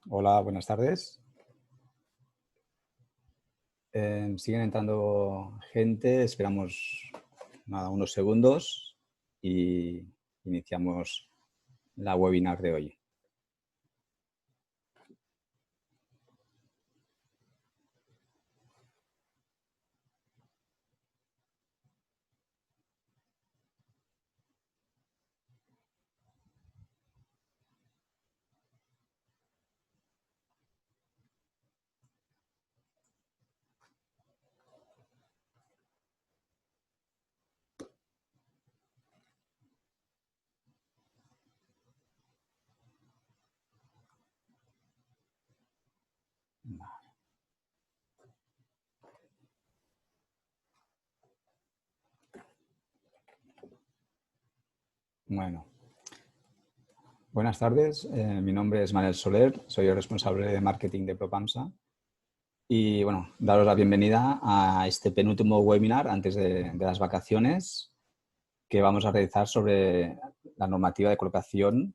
Hola, buenas tardes. Siguen entrando gente, esperamos nada, unos segundos y iniciamos la webinar de hoy. Bueno, buenas tardes. Mi nombre es Manuel Soler, soy el responsable de marketing de Propansa. Y bueno, daros la bienvenida a este penúltimo webinar antes de las vacaciones que vamos a realizar sobre la normativa de colocación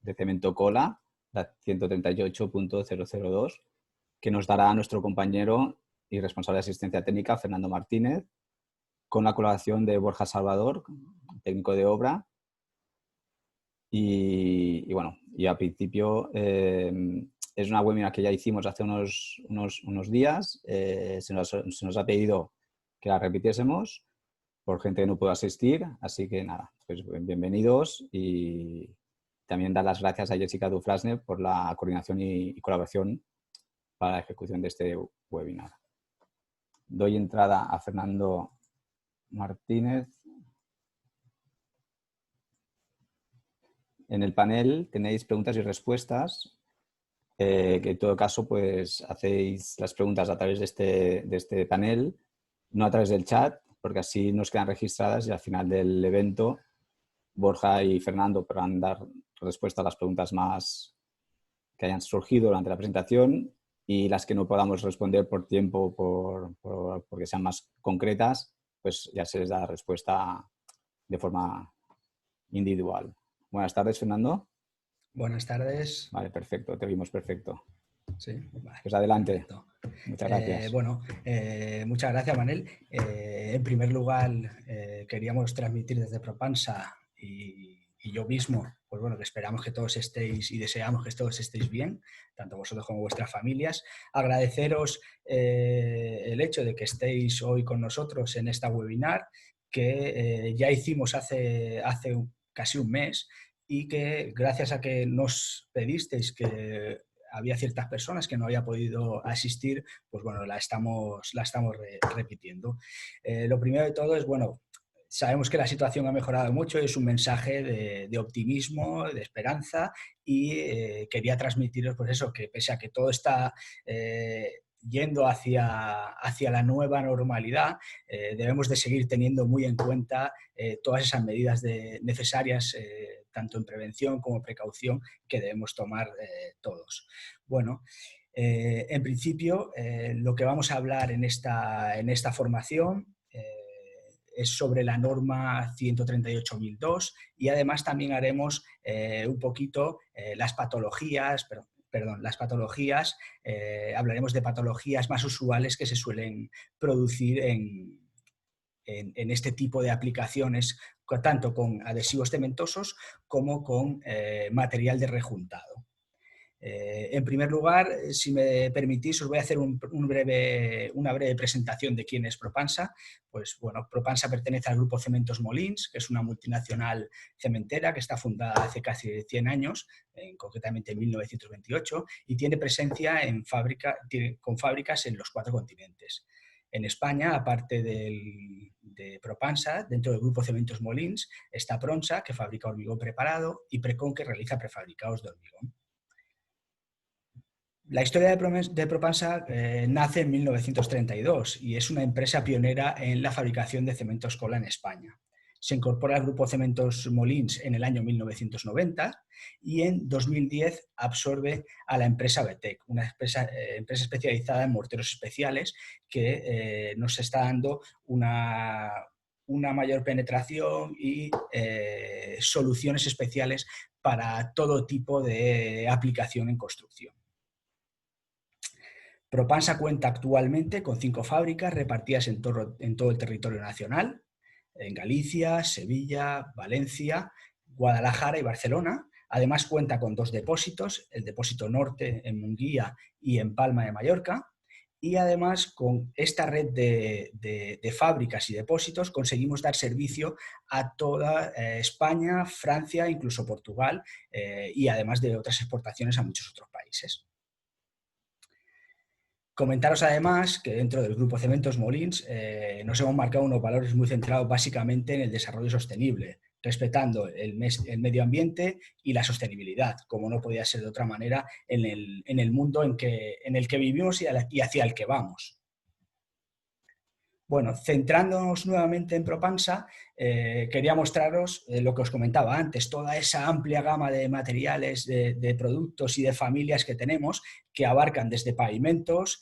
de cemento cola, la 138.002, que nos dará nuestro compañero y responsable de asistencia técnica, Fernando Martínez, con la colaboración de Borja Salvador, técnico de obra. Y bueno, y a principio es una webinar que ya hicimos hace unos días. Se nos ha pedido que la repitiésemos por gente que no pudo asistir, así que nada, pues bienvenidos y también dar las gracias a Jessica Dufrasne por la coordinación y colaboración para la ejecución de este webinar. Doy entrada a Fernando Martínez. En el panel tenéis preguntas y respuestas, que en todo caso pues hacéis las preguntas a través de este panel, no a través del chat, porque así nos quedan registradas y al final del evento Borja y Fernando podrán dar respuesta a las preguntas más que hayan surgido durante la presentación y las que no podamos responder por tiempo, porque sean más concretas, pues ya se les da respuesta de forma individual. Buenas tardes, Fernando. Buenas tardes. Vale, perfecto, te oímos perfecto. Sí, vale, Pues adelante. perfecto. Muchas gracias. Muchas gracias, Manel. En primer lugar, queríamos transmitir desde Propansa y yo mismo, pues bueno, que esperamos que todos estéis y deseamos que todos estéis bien, tanto vosotros como vuestras familias. Agradeceros el hecho de que estéis hoy con nosotros en esta webinar que ya hicimos hace casi un mes y que gracias a que nos pedisteis que había ciertas personas que no había podido asistir, pues bueno, la estamos repitiendo. Lo primero de todo es, bueno, sabemos que la situación ha mejorado mucho, es un mensaje de optimismo, de esperanza y quería transmitiros pues eso, que pese a que todo está yendo hacia la nueva normalidad, debemos de seguir teniendo muy en cuenta todas esas medidas necesarias, tanto en prevención como precaución, que debemos tomar todos. Bueno, en principio, lo que vamos a hablar en esta formación es sobre la norma 138.002 y además también haremos un poquito las patologías, hablaremos de patologías más usuales que se suelen producir en este tipo de aplicaciones, tanto con adhesivos cementosos como con material de rejuntado. En primer lugar, si me permitís, os voy a hacer una breve presentación de quién es Propansa. Pues bueno, Propansa pertenece al grupo Cementos Molins, que es una multinacional cementera que está fundada hace casi 100 años, concretamente en 1928, y tiene presencia con fábricas en los 4 continentes. En España, aparte de Propansa, dentro del grupo Cementos Molins, está Pronsa, que fabrica hormigón preparado, y Precon, que realiza prefabricados de hormigón. La historia de Propansa nace en 1932 y es una empresa pionera en la fabricación de cementos cola en España. Se incorpora al grupo Cementos Molins en el año 1990 y en 2010 absorbe a la empresa Betec, una empresa especializada en morteros especiales que nos está dando una mayor penetración y soluciones especiales para todo tipo de aplicación en construcción. Propansa cuenta actualmente con 5 fábricas repartidas en todo el territorio nacional, en Galicia, Sevilla, Valencia, Guadalajara y Barcelona. Además cuenta con 2 depósitos, el depósito norte en Munguía y en Palma de Mallorca. Y además con esta red de fábricas y depósitos conseguimos dar servicio a toda España, Francia, incluso Portugal, y además de otras exportaciones a muchos otros países. Comentaros además que dentro del grupo Cementos Molins nos hemos marcado unos valores muy centrados básicamente en el desarrollo sostenible, respetando el medio ambiente y la sostenibilidad, como no podía ser de otra manera en el mundo en el que vivimos y hacia el que vamos. Bueno, centrándonos nuevamente en Propansa, quería mostraros lo que os comentaba antes, toda esa amplia gama de materiales, de productos y de familias que tenemos, que abarcan desde pavimentos,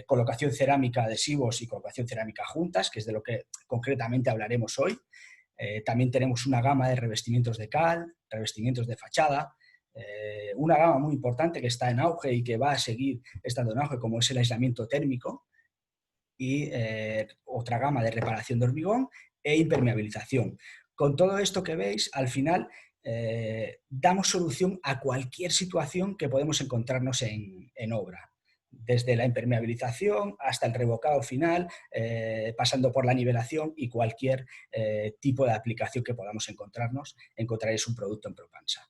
colocación cerámica, adhesivos y colocación cerámica juntas, que es de lo que concretamente hablaremos hoy. También tenemos una gama de revestimientos de cal, revestimientos de fachada, una gama muy importante que está en auge y que va a seguir estando en auge, como es el aislamiento térmico, y otra gama de reparación de hormigón e impermeabilización. Con todo esto que veis, al final damos solución a cualquier situación que podemos encontrarnos en obra. Desde la impermeabilización hasta el revocado final, pasando por la nivelación y cualquier tipo de aplicación que podamos encontrarnos, encontraréis un producto en Propansa.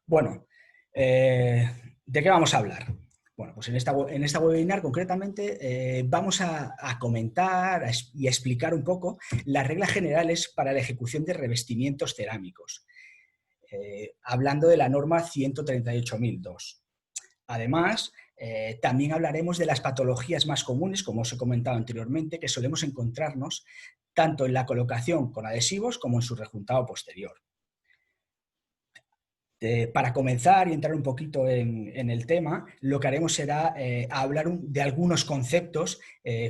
Bueno, ¿de qué vamos a hablar? Bueno, pues en esta webinar concretamente vamos a comentar y a explicar un poco las reglas generales para la ejecución de revestimientos cerámicos, hablando de la norma 138.002. Además, también hablaremos de las patologías más comunes, como os he comentado anteriormente, que solemos encontrarnos tanto en la colocación con adhesivos como en su rejuntado posterior. Para comenzar y entrar un poquito en el tema, lo que haremos será hablar de algunos conceptos,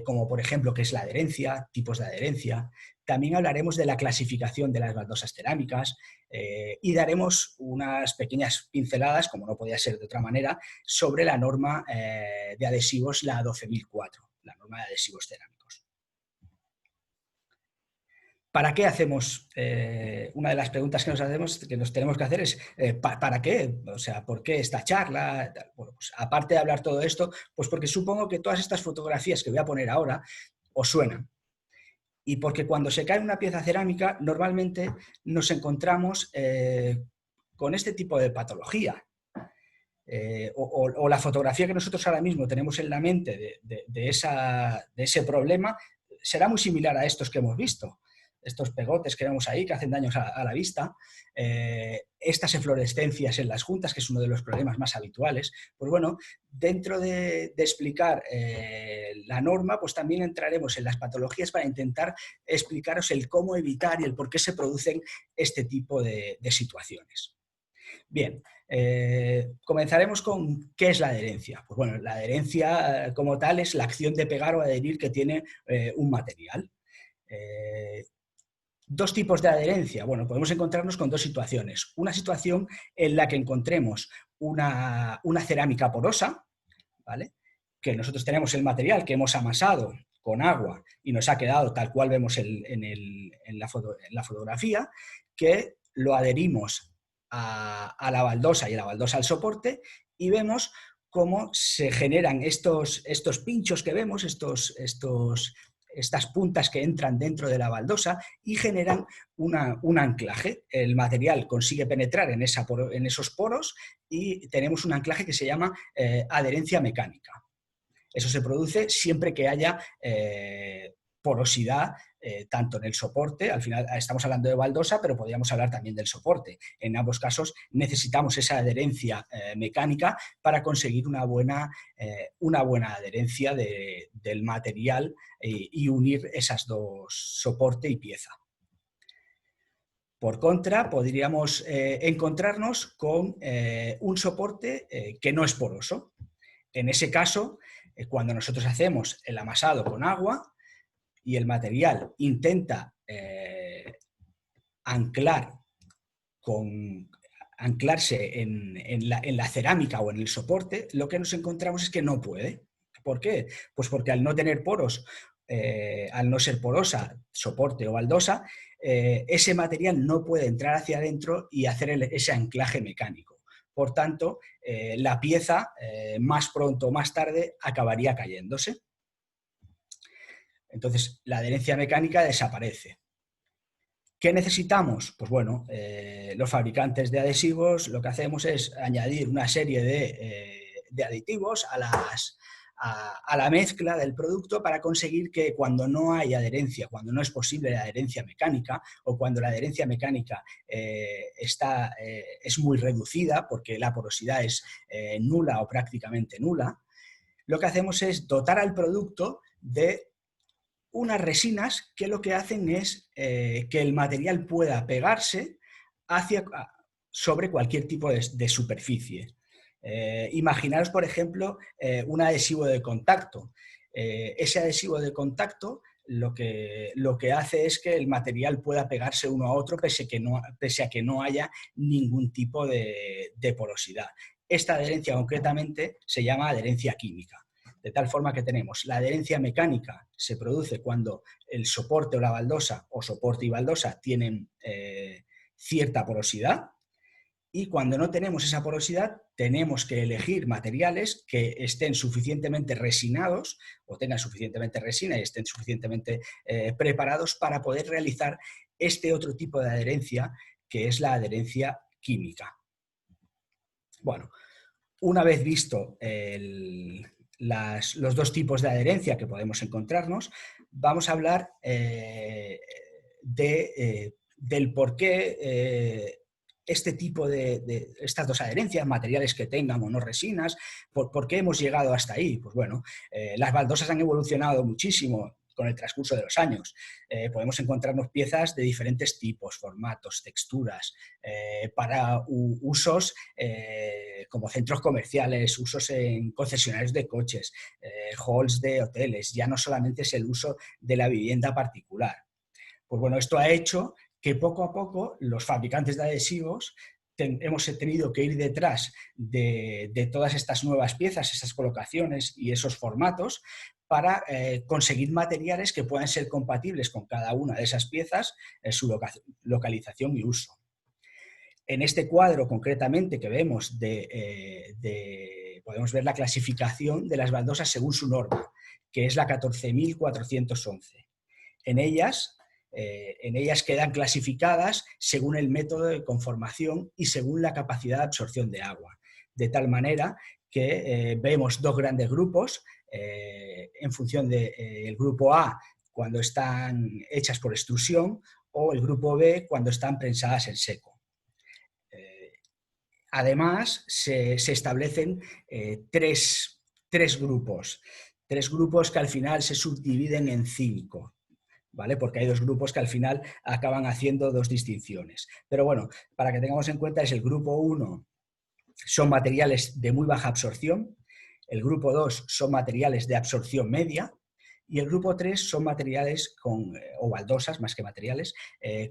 como por ejemplo qué es la adherencia, tipos de adherencia. También hablaremos de la clasificación de las baldosas cerámicas y daremos unas pequeñas pinceladas, como no podía ser de otra manera, sobre la norma de adhesivos, la 12.004, la norma de adhesivos cerámicos. ¿Para qué hacemos? Una de las preguntas que nos tenemos que hacer es ¿para qué? O sea, ¿por qué esta charla? Bueno, pues aparte de hablar todo esto, pues porque supongo que todas estas fotografías que voy a poner ahora os suenan. Y porque cuando se cae una pieza cerámica, normalmente nos encontramos con este tipo de patología. O la fotografía que nosotros ahora mismo tenemos en la mente de ese problema será muy similar a estos que hemos visto. Estos pegotes que vemos ahí que hacen daños a la vista, estas eflorescencias en las juntas, que es uno de los problemas más habituales. Pues bueno, dentro de explicar la norma, pues también entraremos en las patologías para intentar explicaros el cómo evitar y el por qué se producen este tipo de situaciones. Bien, comenzaremos con ¿qué es la adherencia? Pues bueno, la adherencia como tal es la acción de pegar o adherir que tiene un material. Dos tipos de adherencia. Bueno, podemos encontrarnos con dos situaciones. Una situación en la que encontremos una cerámica porosa, ¿vale? Que nosotros tenemos el material que hemos amasado con agua y nos ha quedado tal cual vemos en la fotografía, que lo adherimos a la baldosa y la baldosa al soporte y vemos cómo se generan estos pinchos que vemos, estas puntas que entran dentro de la baldosa y generan un anclaje. El material consigue penetrar en esos poros y tenemos un anclaje que se llama adherencia mecánica. Eso se produce siempre que haya porosidad, tanto en el soporte, al final estamos hablando de baldosa, pero podríamos hablar también del soporte. En ambos casos necesitamos esa adherencia mecánica para conseguir una buena adherencia del material y unir esas dos, soporte y pieza. Por contra, podríamos encontrarnos con un soporte que no es poroso. En ese caso, cuando nosotros hacemos el amasado con agua y el material intenta anclar anclarse en la cerámica o en el soporte, lo que nos encontramos es que no puede. ¿Por qué? Pues porque al no tener poros, al no ser porosa, soporte o baldosa, ese material no puede entrar hacia adentro y hacer ese anclaje mecánico. Por tanto, la pieza, más pronto o más tarde, acabaría cayéndose. Entonces, la adherencia mecánica desaparece. ¿Qué necesitamos? Pues bueno, los fabricantes de adhesivos lo que hacemos es añadir una serie de aditivos a la mezcla del producto para conseguir que cuando no hay adherencia, cuando no es posible la adherencia mecánica o cuando la adherencia mecánica es muy reducida porque la porosidad es nula o prácticamente nula, lo que hacemos es dotar al producto de unas resinas que lo que hacen es que el material pueda pegarse sobre cualquier tipo de superficie. Imaginaros, por ejemplo, un adhesivo de contacto. Ese adhesivo de contacto lo que hace es que el material pueda pegarse uno a otro pese a que no haya ningún tipo de porosidad. Esta adherencia concretamente se llama adherencia química. De tal forma que tenemos la adherencia mecánica, se produce cuando el soporte o la baldosa, o soporte y baldosa, tienen cierta porosidad, y cuando no tenemos esa porosidad tenemos que elegir materiales que estén suficientemente resinados o tengan suficientemente resina y estén suficientemente preparados para poder realizar este otro tipo de adherencia, que es la adherencia química. Bueno, una vez visto los dos tipos de adherencia que podemos encontrarnos, vamos a hablar del por qué este tipo de estas dos adherencias, materiales que tengan o no resinas, ¿por qué hemos llegado hasta ahí? Pues bueno, las baldosas han evolucionado muchísimo con el transcurso de los años. Podemos encontrarnos piezas de diferentes tipos, formatos, texturas, para usos como centros comerciales, usos en concesionarios de coches, halls de hoteles. Ya no solamente es el uso de la vivienda particular. Pues bueno, esto ha hecho que poco a poco los fabricantes de adhesivos hemos tenido que ir detrás de todas estas nuevas piezas, esas colocaciones y esos formatos para conseguir materiales que puedan ser compatibles con cada una de esas piezas, su localización y uso. En este cuadro concretamente que vemos podemos ver la clasificación de las baldosas según su norma, que es la 14.411. En ellas quedan clasificadas según el método de conformación y según la capacidad de absorción de agua. De tal manera que vemos dos grandes grupos en función del grupo A cuando están hechas por extrusión o el grupo B cuando están prensadas en seco. Además, se establecen tres grupos que al final se subdividen en 5. ¿Vale? Porque hay dos grupos que al final acaban haciendo dos distinciones. Pero bueno, para que tengamos en cuenta, es el grupo 1 son materiales de muy baja absorción, el grupo 2 son materiales de absorción media y el grupo 3 son materiales o baldosas, más que materiales,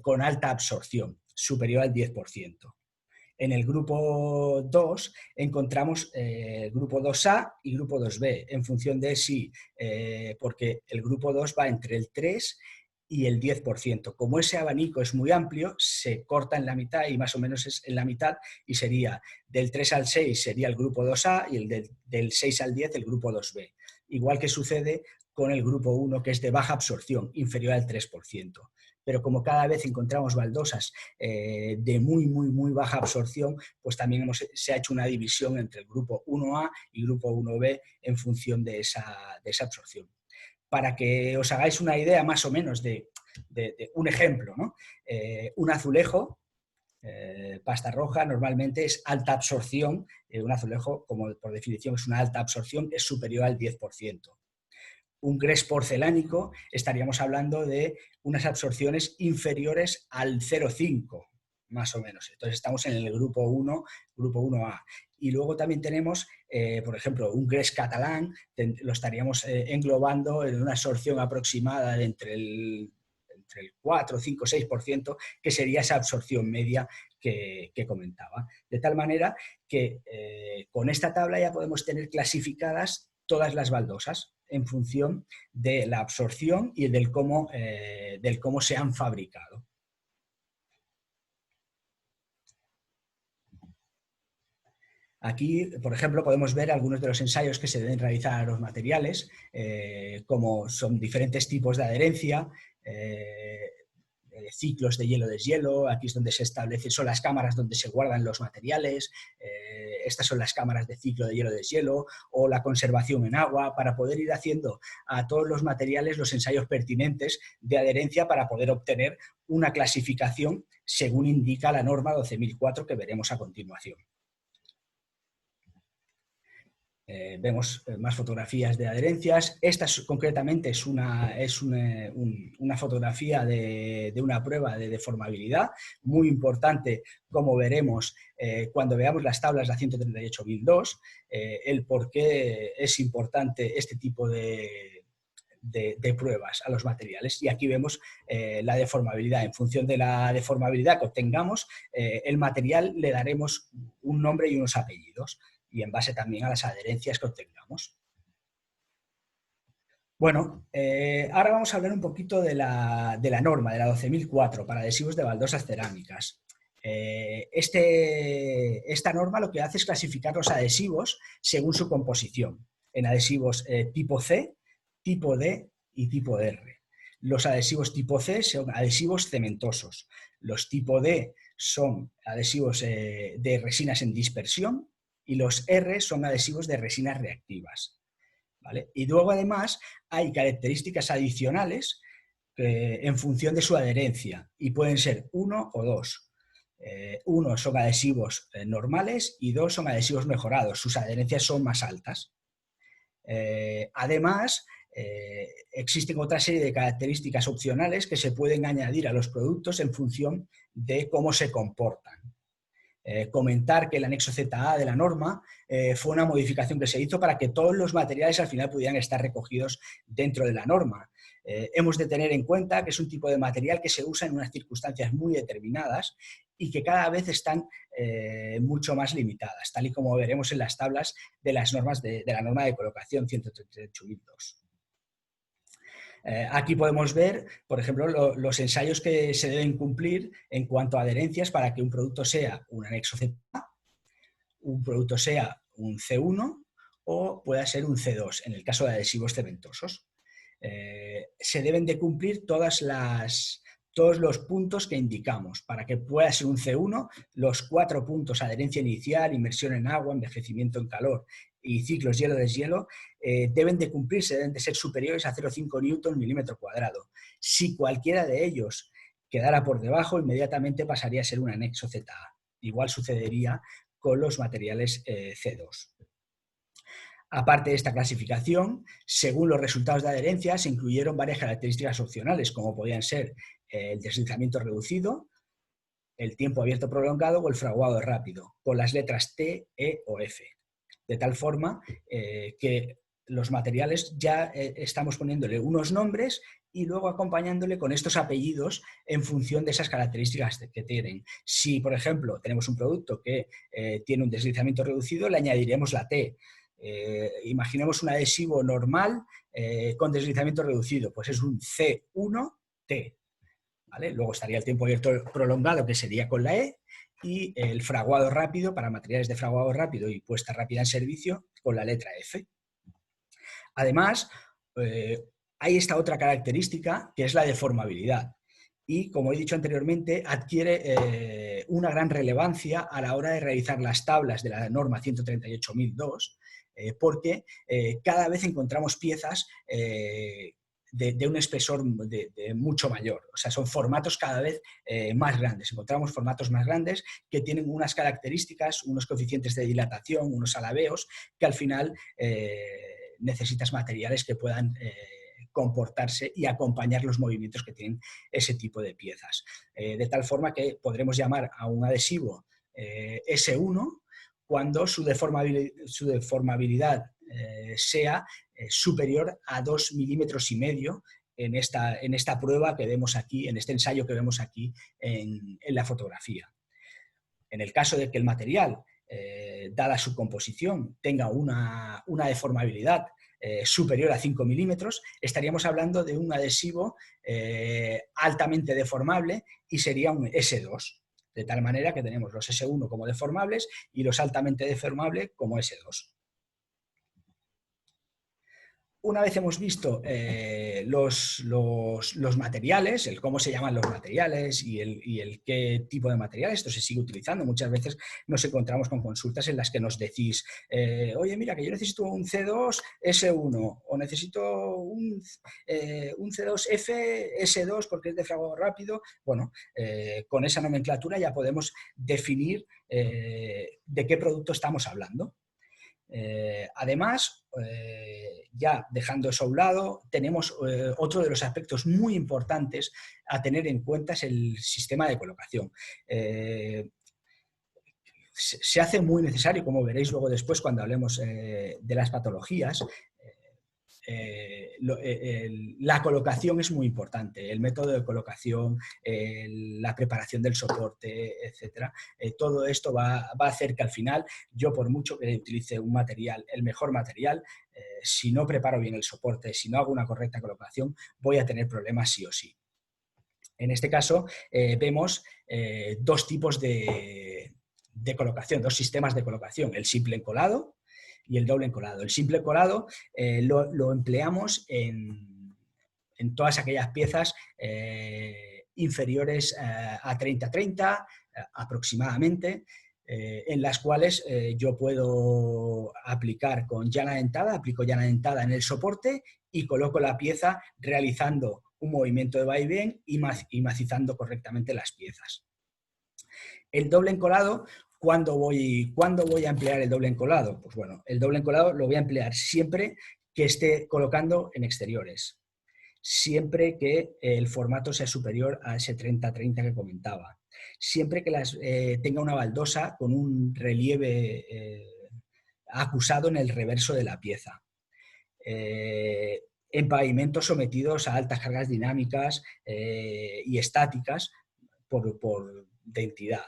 con alta absorción, superior al 10%. En el grupo 2 encontramos grupo 2A y grupo 2B, en función de si, porque el grupo 2 va entre el 3 y el 10%. Como ese abanico es muy amplio, se corta en la mitad y más o menos es en la mitad y sería del 3 al 6 sería el grupo 2A y del 6 al 10 el grupo 2B. Igual que sucede con el grupo 1, que es de baja absorción, inferior al 3%. Pero como cada vez encontramos baldosas de muy, muy, muy baja absorción, pues también se ha hecho una división entre el grupo 1A y grupo 1B en función de esa absorción. Para que os hagáis una idea más o menos de un ejemplo, ¿no? Un azulejo, pasta roja, normalmente es alta absorción. Un azulejo, como por definición es una alta absorción, es superior al 10%. Un grés porcelánico estaríamos hablando de unas absorciones inferiores al 0,5, más o menos. Entonces estamos en el grupo 1, grupo 1A. Y luego también tenemos, por ejemplo, un grés catalán, lo estaríamos englobando en una absorción aproximada de entre el 4, 5, 6%, que sería esa absorción media que comentaba. De tal manera que con esta tabla ya podemos tener clasificadas todas las baldosas en función de la absorción y del cómo se han fabricado. Aquí, por ejemplo, podemos ver algunos de los ensayos que se deben realizar a los materiales, como son diferentes tipos de adherencia, ciclos de hielo-deshielo, aquí es donde se establece, son las cámaras donde se guardan los materiales, estas son las cámaras de ciclo de hielo-deshielo, o la conservación en agua, para poder ir haciendo a todos los materiales los ensayos pertinentes de adherencia para poder obtener una clasificación según indica la norma 12004 que veremos a continuación. Vemos más fotografías de adherencias. Esta concretamente es una fotografía de una prueba de deformabilidad, muy importante, como veremos cuando veamos las tablas de la 138.002, el por qué es importante este tipo de pruebas a los materiales. Y aquí vemos la deformabilidad. En función de la deformabilidad que obtengamos, el material le daremos un nombre y unos apellidos, y en base también a las adherencias que obtengamos. Bueno, ahora vamos a hablar un poquito de la norma, de la 12.004 para adhesivos de baldosas cerámicas. Esta norma lo que hace es clasificar los adhesivos según su composición, en adhesivos tipo C, tipo D y tipo R. Los adhesivos tipo C son adhesivos cementosos, los tipo D son adhesivos de resinas en dispersión, y los R son adhesivos de resinas reactivas, ¿vale? Y luego además hay características adicionales en función de su adherencia, y pueden ser 1 o 2. 1 son adhesivos normales y 2 son adhesivos mejorados, sus adherencias son más altas. Además, existen otra serie de características opcionales que se pueden añadir a los productos en función de cómo se comportan. Comentar que el anexo ZA de la norma fue una modificación que se hizo para que todos los materiales al final pudieran estar recogidos dentro de la norma. Hemos de tener en cuenta que es un tipo de material que se usa en unas circunstancias muy determinadas y que cada vez están mucho más limitadas, tal y como veremos en las tablas de las normas de la norma de colocación 138.002. Aquí podemos ver, por ejemplo, los ensayos que se deben cumplir en cuanto a adherencias para que un producto sea un anexo ZA, un producto sea un C1 o pueda ser un C2, en el caso de adhesivos cementosos. Se deben de cumplir todos los puntos que indicamos. Para que pueda ser un C1, los 4 puntos: adherencia inicial, inmersión en agua, envejecimiento en calor y ciclos hielo-deshielo, deben de cumplirse, deben de ser superiores a 0,5 newton milímetro cuadrado. Si cualquiera de ellos quedara por debajo, inmediatamente pasaría a ser un anexo ZA. Igual sucedería con los materiales C2. Aparte de esta clasificación, según los resultados de adherencia, se incluyeron varias características opcionales, como podían ser el deslizamiento reducido, el tiempo abierto prolongado o el fraguado rápido, con las letras T, E o F. De tal forma que los materiales ya estamos poniéndole unos nombres y luego acompañándole con estos apellidos en función de esas características que tienen. Si, por ejemplo, tenemos un producto que tiene un deslizamiento reducido, le añadiremos la T. Imaginemos un adhesivo normal con deslizamiento reducido, pues es un C1T. ¿Vale? Luego estaría el tiempo abierto prolongado, que sería con la E, y el fraguado rápido, para materiales de fraguado rápido y puesta rápida en servicio, con la letra F. Además, hay esta otra característica, que es la deformabilidad. Y, como he dicho anteriormente, adquiere una gran relevancia a la hora de realizar las tablas de la norma 138.002, porque cada vez encontramos piezas de un espesor de mucho mayor. O sea, son formatos cada vez más grandes. Encontramos formatos más grandes que tienen unas características, unos coeficientes de dilatación, unos alabeos, que al final necesitas materiales que puedan comportarse y acompañar los movimientos que tienen ese tipo de piezas. De tal forma que podremos llamar a un adhesivo S1 cuando su deformabilidad sea superior a 2,5 milímetros en esta prueba que vemos aquí, en este ensayo que vemos aquí en la fotografía. En el caso de que el material, dada su composición, tenga una deformabilidad superior a 5 milímetros, estaríamos hablando de un adhesivo altamente deformable y sería un S2. De tal manera que tenemos los S1 como deformables y los altamente deformables como S2. Una vez hemos visto los materiales, el cómo se llaman los materiales y el qué tipo de material esto se sigue utilizando, muchas veces nos encontramos con consultas en las que nos decís, oye, mira, que yo necesito un C2S1 o necesito un C2F S2 porque es de fragor rápido. Bueno, con esa nomenclatura ya podemos definir de qué producto estamos hablando. Además, ya dejando eso a un lado, tenemos otro de los aspectos muy importantes a tener en cuenta es el sistema de colocación. Se hace muy necesario, como veréis luego después cuando hablemos de las patologías, la colocación es muy importante, el método de colocación, la preparación del soporte, etcétera. Todo esto va a hacer que al final, yo por mucho que utilice un material, el mejor material, si no preparo bien el soporte, si no hago una correcta colocación, voy a tener problemas sí o sí. En este caso vemos dos tipos de colocación, dos sistemas de colocación, el simple encolado y el doble encolado. El simple encolado lo empleamos en todas aquellas piezas inferiores a 30-30 aproximadamente, en las cuales yo puedo aplicar con llana dentada, aplico llana dentada en el soporte y coloco la pieza realizando un movimiento de vaivén y macizando correctamente las piezas. El doble encolado, ¿cuándo voy a emplear el doble encolado? Pues bueno, el doble encolado lo voy a emplear siempre que esté colocando en exteriores, siempre que el formato sea superior a ese 30-30 que comentaba, siempre que tenga una baldosa con un relieve acusado en el reverso de la pieza, en pavimentos sometidos a altas cargas dinámicas y estáticas por densidad.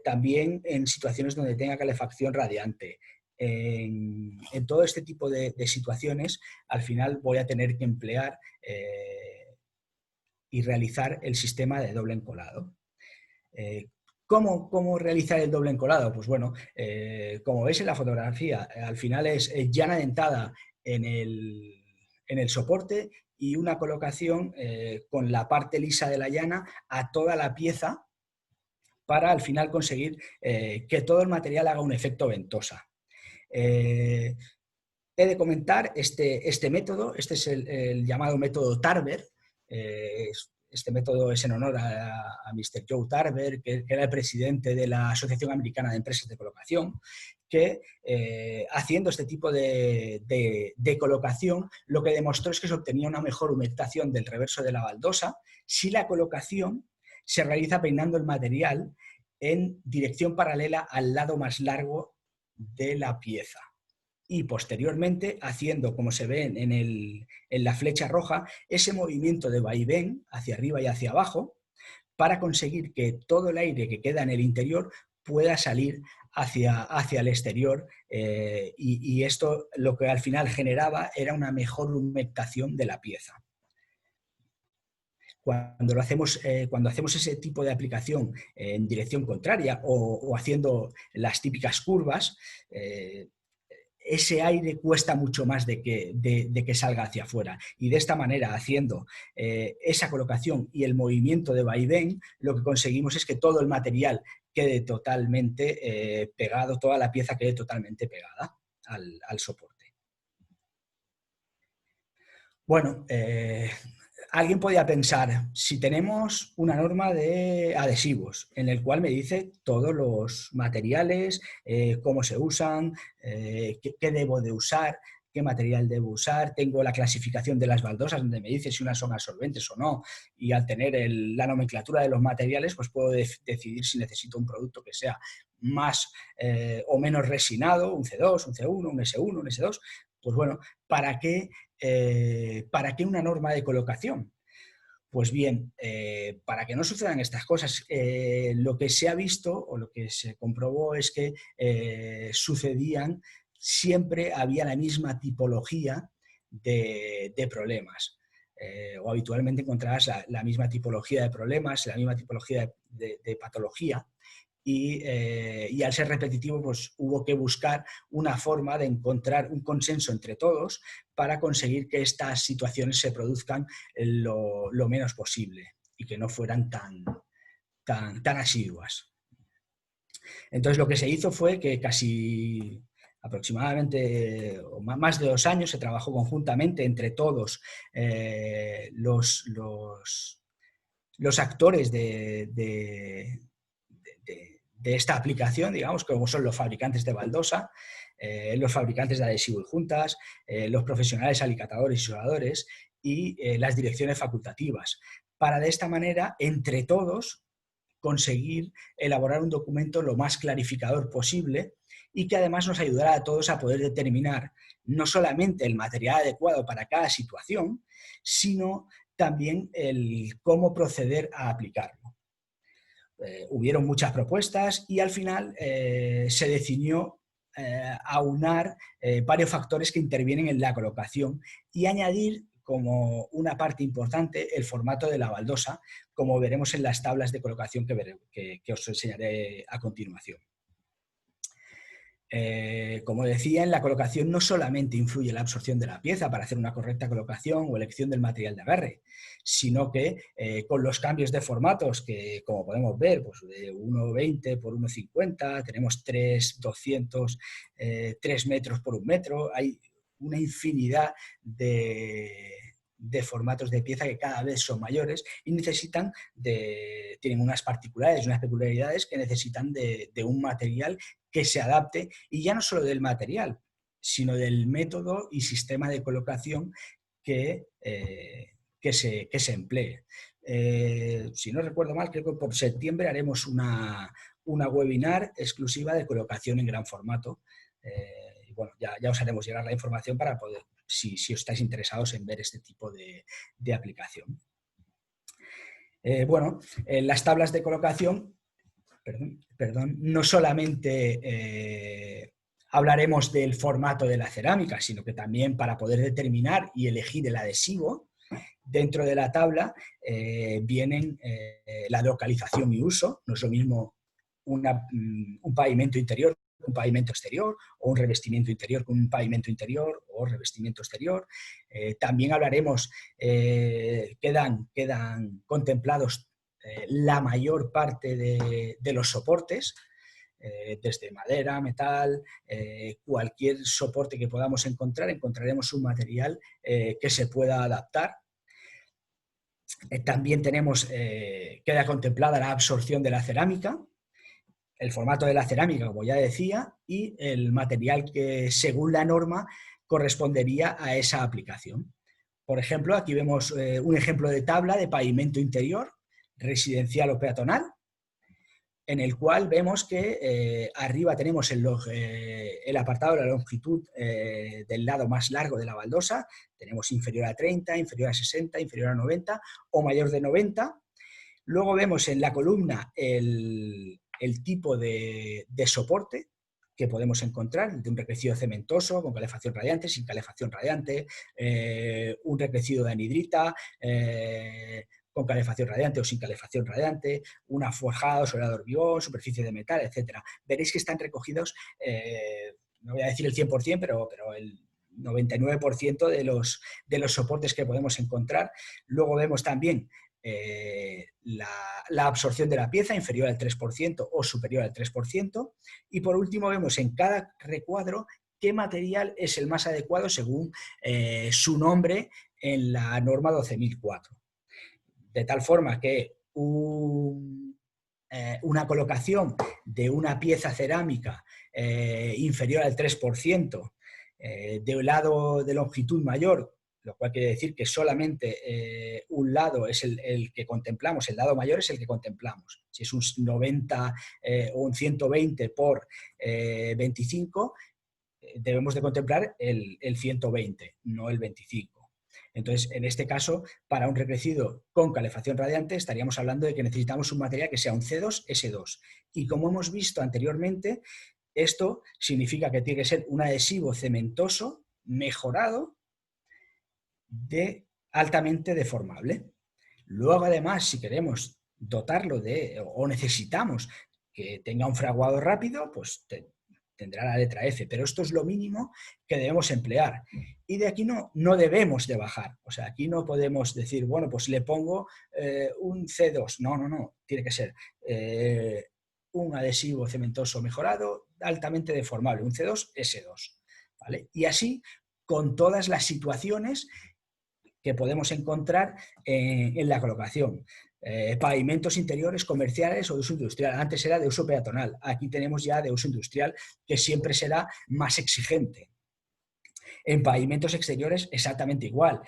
También en situaciones donde tenga calefacción radiante. En todo este tipo de situaciones, al final voy a tener que emplear y realizar el sistema de doble encolado. ¿Cómo realizar el doble encolado? Pues bueno, como veis en la fotografía, al final es llana dentada en el soporte y una colocación con la parte lisa de la llana a toda la pieza para al final conseguir que todo el material haga un efecto ventosa. He de comentar este método, este es el llamado método Tarver. Este método es en honor a Mr. Joe Tarver, que era el presidente de la Asociación Americana de Empresas de Colocación, que haciendo este tipo de colocación, lo que demostró es que se obtenía una mejor humectación del reverso de la baldosa si la colocación se realiza peinando el material en dirección paralela al lado más largo de la pieza. Y posteriormente haciendo, como se ve en la flecha roja, ese movimiento de vaivén hacia arriba y hacia abajo para conseguir que todo el aire que queda en el interior pueda salir hacia el exterior y esto lo que al final generaba era una mejor humectación de la pieza. Cuando hacemos ese tipo de aplicación en dirección contraria o haciendo las típicas curvas, ese aire cuesta mucho más de que salga hacia afuera. Y de esta manera, haciendo esa colocación y el movimiento de vaivén, lo que conseguimos es que todo el material quede totalmente pegado, toda la pieza quede totalmente pegada al soporte. Bueno, alguien podría pensar, si tenemos una norma de adhesivos en el cual me dice todos los materiales, cómo se usan, qué debo de usar, qué material debo usar, tengo la clasificación de las baldosas donde me dice si unas son absorbentes o no, y al tener la nomenclatura de los materiales, pues puedo decidir si necesito un producto que sea más o menos resinado, un C2, un C1, un S1, un S2, pues bueno, ¿para qué una norma de colocación? Pues bien, para que no sucedan estas cosas, lo que se ha visto o lo que se comprobó es que sucedían, siempre había la misma tipología de problemas. O habitualmente encontrarás la misma tipología de problemas, la misma tipología de patología. Y al ser repetitivo, pues hubo que buscar una forma de encontrar un consenso entre todos para conseguir que estas situaciones se produzcan lo menos posible y que no fueran tan asiduas. Entonces lo que se hizo fue que casi aproximadamente más de 2 años se trabajó conjuntamente entre todos los actores de esta aplicación, digamos, como son los fabricantes de baldosa, los fabricantes de adhesivo y juntas, los profesionales alicatadores y soldadores y las direcciones facultativas, para de esta manera, entre todos, conseguir elaborar un documento lo más clarificador posible y que además nos ayudará a todos a poder determinar no solamente el material adecuado para cada situación, sino también el cómo proceder a aplicarlo. Hubieron muchas propuestas y al final se decidió aunar varios factores que intervienen en la colocación y añadir como una parte importante el formato de la baldosa, como veremos en las tablas de colocación que os enseñaré a continuación. Como decía, en la colocación no solamente influye la absorción de la pieza para hacer una correcta colocación o elección del material de agarre, sino que con los cambios de formatos que, como podemos ver, pues de 1,20 por 1,50, tenemos 3,200, 3 metros por 1 metro, hay una infinidad de formatos de pieza que cada vez son mayores y tienen unas particularidades, unas peculiaridades que necesitan de un material que se adapte, y ya no solo del material, sino del método y sistema de colocación que se emplee. Si no recuerdo mal, creo que por septiembre haremos una webinar exclusiva de colocación en gran formato. Y bueno, ya os haremos llegar la información para poder, si os estáis interesados en ver este tipo de aplicación. Bueno, en las tablas de colocación, no solamente hablaremos del formato de la cerámica, sino que también para poder determinar y elegir el adhesivo, dentro de la tabla vienen la localización y uso. No es lo mismo un pavimento interior con un pavimento exterior, o un revestimiento interior con un pavimento interior o revestimiento exterior. También hablaremos, quedan contemplados la mayor parte de los soportes, desde madera, metal, cualquier soporte que podamos encontrar, encontraremos un material que se pueda adaptar. También queda contemplada la absorción de la cerámica, el formato de la cerámica, como ya decía, y el material que, según la norma, correspondería a esa aplicación. Por ejemplo, aquí vemos un ejemplo de tabla de pavimento interior, residencial o peatonal, en el cual vemos que arriba tenemos el apartado de la longitud del lado más largo de la baldosa, tenemos inferior a 30, inferior a 60, inferior a 90 o mayor de 90. Luego vemos en la columna el tipo de soporte que podemos encontrar, de un recrecido cementoso, con calefacción radiante, sin calefacción radiante, un recrecido de anhidrita, con calefacción radiante o sin calefacción radiante, una forjada sobre de hormigón, superficie de metal, etc. Veréis que están recogidos, no voy a decir el 100%, pero el 99% de los soportes que podemos encontrar. Luego vemos también la absorción de la pieza inferior al 3% o superior al 3%. Y por último vemos en cada recuadro qué material es el más adecuado según su nombre en la norma 12.004. De tal forma que una colocación de una pieza cerámica inferior al 3% de un lado de longitud mayor, lo cual quiere decir que solamente un lado es el que contemplamos, el lado mayor es el que contemplamos. Si es un 90 o un 120 por 25, debemos de contemplar el 120, no el 25. Entonces, en este caso, para un recrecido con calefacción radiante, estaríamos hablando de que necesitamos un material que sea un C2S2. Y como hemos visto anteriormente, esto significa que tiene que ser un adhesivo cementoso mejorado altamente deformable. Luego, además, si queremos dotarlo o necesitamos que tenga un fraguado rápido, pues tendrá la letra F, pero esto es lo mínimo que debemos emplear. Y de aquí no debemos de bajar. O sea, aquí no podemos decir, bueno, pues le pongo un C2. No. Tiene que ser un adhesivo cementoso mejorado, altamente deformable, un C2S2. ¿Vale? Y así con todas las situaciones que podemos encontrar en la colocación. Pavimentos interiores comerciales o de uso industrial. Antes era de uso peatonal. Aquí tenemos ya de uso industrial, que siempre será más exigente. En pavimentos exteriores exactamente igual.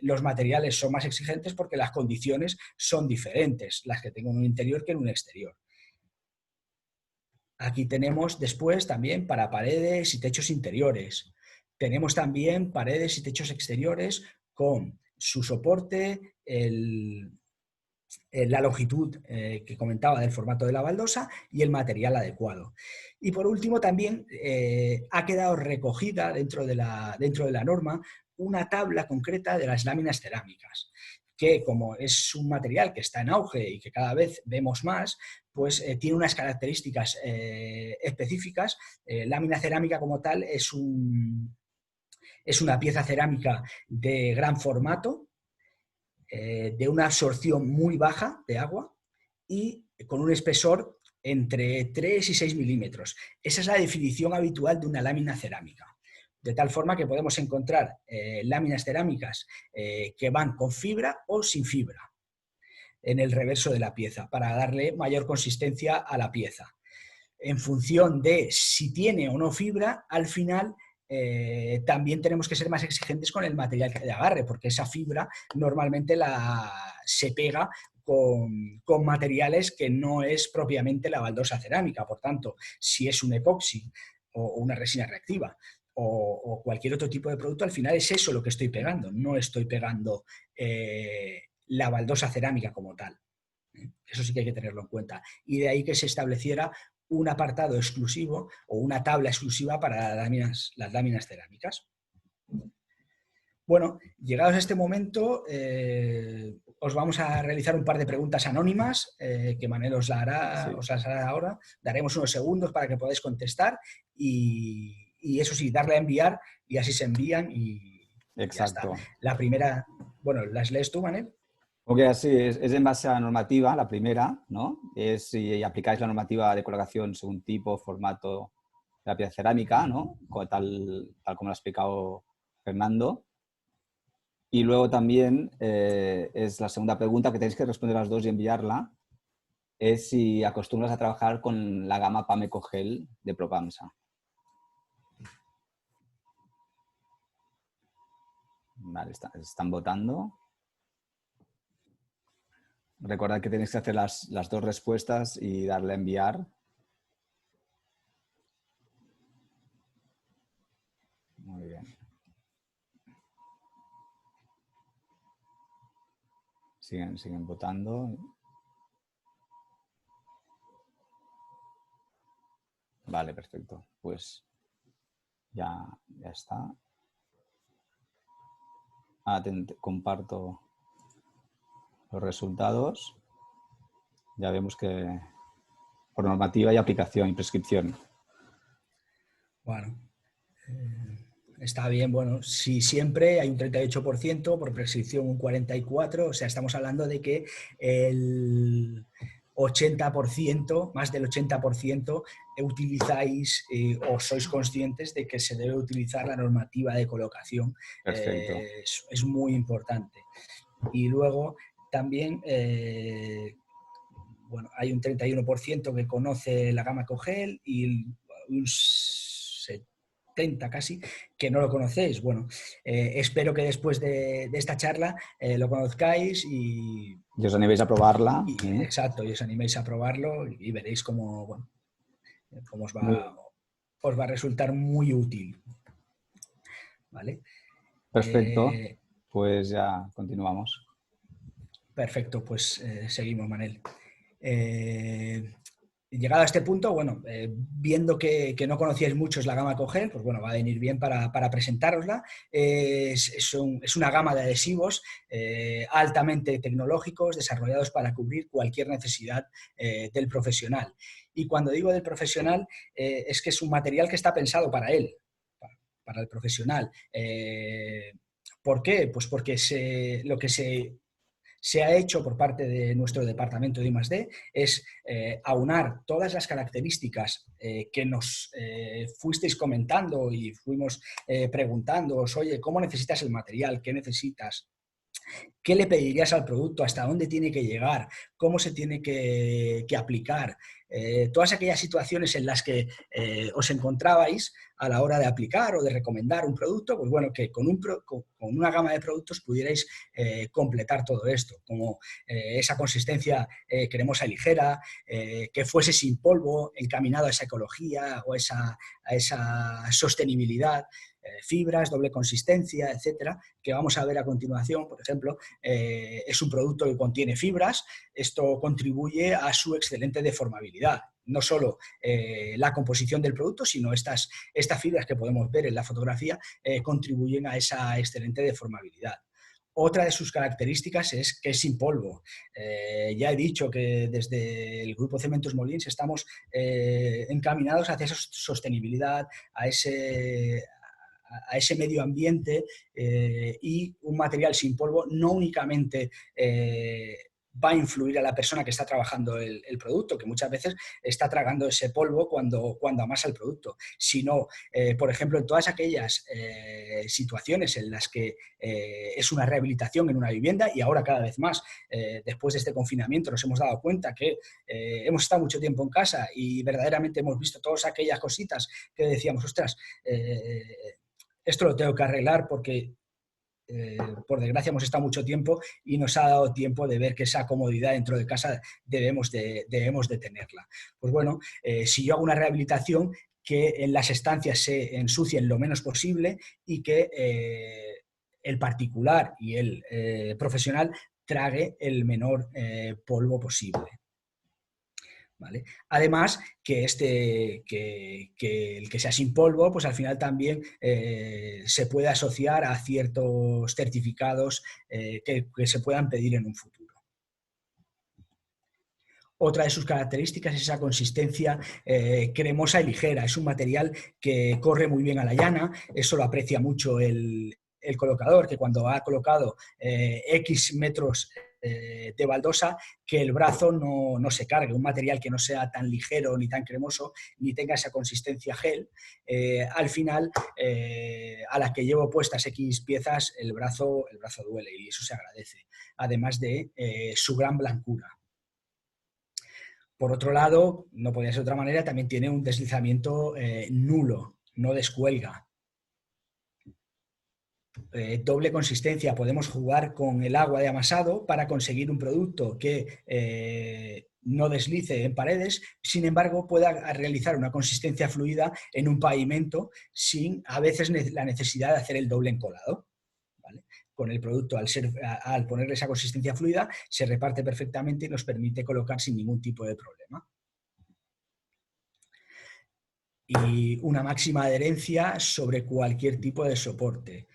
Los materiales son más exigentes porque las condiciones son diferentes, las que tengo en un interior que en un exterior. Aquí tenemos después también para paredes y techos interiores. Tenemos también paredes y techos exteriores con su soporte, la longitud que comentaba del formato de la baldosa y el material adecuado. Y por último también ha quedado recogida dentro de la norma una tabla concreta de las láminas cerámicas, que como es un material que está en auge y que cada vez vemos más, pues tiene unas características específicas. Lámina cerámica como tal es una pieza cerámica de gran formato, de una absorción muy baja de agua y con un espesor entre 3 y 6 milímetros. Esa es la definición habitual de una lámina cerámica. De tal forma que podemos encontrar láminas cerámicas que van con fibra o sin fibra en el reverso de la pieza para darle mayor consistencia a la pieza. En función de si tiene o no fibra, al final también tenemos que ser más exigentes con el material de agarre, porque esa fibra normalmente se pega con materiales que no es propiamente la baldosa cerámica. Por tanto, si es un epoxi o una resina reactiva o cualquier otro tipo de producto, al final es eso lo que estoy pegando. No estoy pegando la baldosa cerámica como tal. Eso sí que hay que tenerlo en cuenta. Y de ahí que se estableciera un apartado exclusivo o una tabla exclusiva para las láminas cerámicas. Bueno, llegados a este momento, os vamos a realizar un par de preguntas anónimas que Manel os las hará ahora. Daremos unos segundos para que podáis contestar y eso sí, darle a enviar y así se envían y exacto. ya está. La primera, bueno, ¿las lees tú, Manel? Ok, así es en base a la normativa, la primera, ¿no? Es si aplicáis la normativa de colocación según tipo, formato de la pieza cerámica, ¿no? Tal como lo ha explicado Fernando. Y luego también es la segunda pregunta, que tenéis que responder las dos y enviarla, es si acostumbras a trabajar con la gama Pameco Gel de Propamsa. Vale, están votando. Recordad que tenéis que hacer las dos respuestas y darle a enviar. Muy bien. Siguen votando. Vale, perfecto. Pues ya está. Comparto los resultados. Ya vemos que por normativa y aplicación y prescripción. Bueno, está bien. Bueno, si siempre hay un 38%, por prescripción un 44%, o sea, estamos hablando de que el 80%, más del 80%, utilizáis o sois conscientes de que se debe utilizar la normativa de colocación. Perfecto. Es muy importante. Y luego también bueno, hay un 31% que conoce la gama Cogel y un 70 casi que no lo conocéis. Bueno, espero que después de esta charla lo conozcáis y os animéis a probarla. Exacto, y os animéis a probarlo y veréis cómo, bueno, cómo os va a resultar muy útil. ¿Vale? Perfecto. pues ya continuamos. Perfecto, pues seguimos, Manel. Llegado a este punto, bueno, viendo que no conocíais muchos la gama Cogen, pues bueno, va a venir bien para presentárosla. Es una gama de adhesivos altamente tecnológicos, desarrollados para cubrir cualquier necesidad del profesional. Y cuando digo del profesional, es que es un material que está pensado para él, para el profesional. ¿Por qué? Pues porque lo que se ha hecho por parte de nuestro departamento de I+D es aunar todas las características que nos fuisteis comentando y fuimos preguntándoos, oye, ¿cómo necesitas el material? ¿Qué necesitas? ¿Qué le pedirías al producto? ¿Hasta dónde tiene que llegar? ¿Cómo se tiene que aplicar? Todas aquellas situaciones en las que os encontrabais a la hora de aplicar o de recomendar un producto, pues bueno, que con una gama de productos pudierais completar todo esto, como esa consistencia cremosa y ligera, que fuese sin polvo, encaminado a esa ecología o a esa sostenibilidad, fibras, doble consistencia, etcétera, que vamos a ver a continuación. Por ejemplo, es un producto que contiene fibras. Esto contribuye a su excelente deformabilidad. No solo la composición del producto, sino estas fibras que podemos ver en la fotografía contribuyen a esa excelente deformabilidad. Otra de sus características es que es sin polvo. Ya he dicho que desde el Grupo Cementos Molins estamos encaminados hacia esa sostenibilidad, a ese medio ambiente, y un material sin polvo no únicamente va a influir a la persona que está trabajando el producto, que muchas veces está tragando ese polvo cuando amasa el producto, sino, por ejemplo, en todas aquellas situaciones en las que es una rehabilitación en una vivienda, y ahora cada vez más, después de este confinamiento, nos hemos dado cuenta que hemos estado mucho tiempo en casa y verdaderamente hemos visto todas aquellas cositas que decíamos, ostras, esto lo tengo que arreglar porque por desgracia hemos estado mucho tiempo y nos ha dado tiempo de ver que esa comodidad dentro de casa debemos de tenerla. Pues bueno, si yo hago una rehabilitación, que en las estancias se ensucien lo menos posible y que el particular y el profesional trague el menor polvo posible. ¿Vale? Además, que el que sea sin polvo, pues al final también se puede asociar a ciertos certificados que se puedan pedir en un futuro. Otra de sus características es esa consistencia cremosa y ligera. Es un material que corre muy bien a la llana. Eso lo aprecia mucho el colocador, que cuando ha colocado X metros de baldosa, que el brazo no se cargue. Un material que no sea tan ligero ni tan cremoso, ni tenga esa consistencia gel. Al final, a la que llevo puestas X piezas, el brazo duele, y eso se agradece. Además de su gran blancura. Por otro lado, no podía ser de otra manera, también tiene un deslizamiento nulo, no descuelga. Doble consistencia, podemos jugar con el agua de amasado para conseguir un producto que no deslice en paredes, sin embargo pueda realizar una consistencia fluida en un pavimento sin a veces la necesidad de hacer el doble encolado. ¿Vale? Con el producto, al ponerle esa consistencia fluida, se reparte perfectamente y nos permite colocar sin ningún tipo de problema. Y una máxima adherencia sobre cualquier tipo de soporte,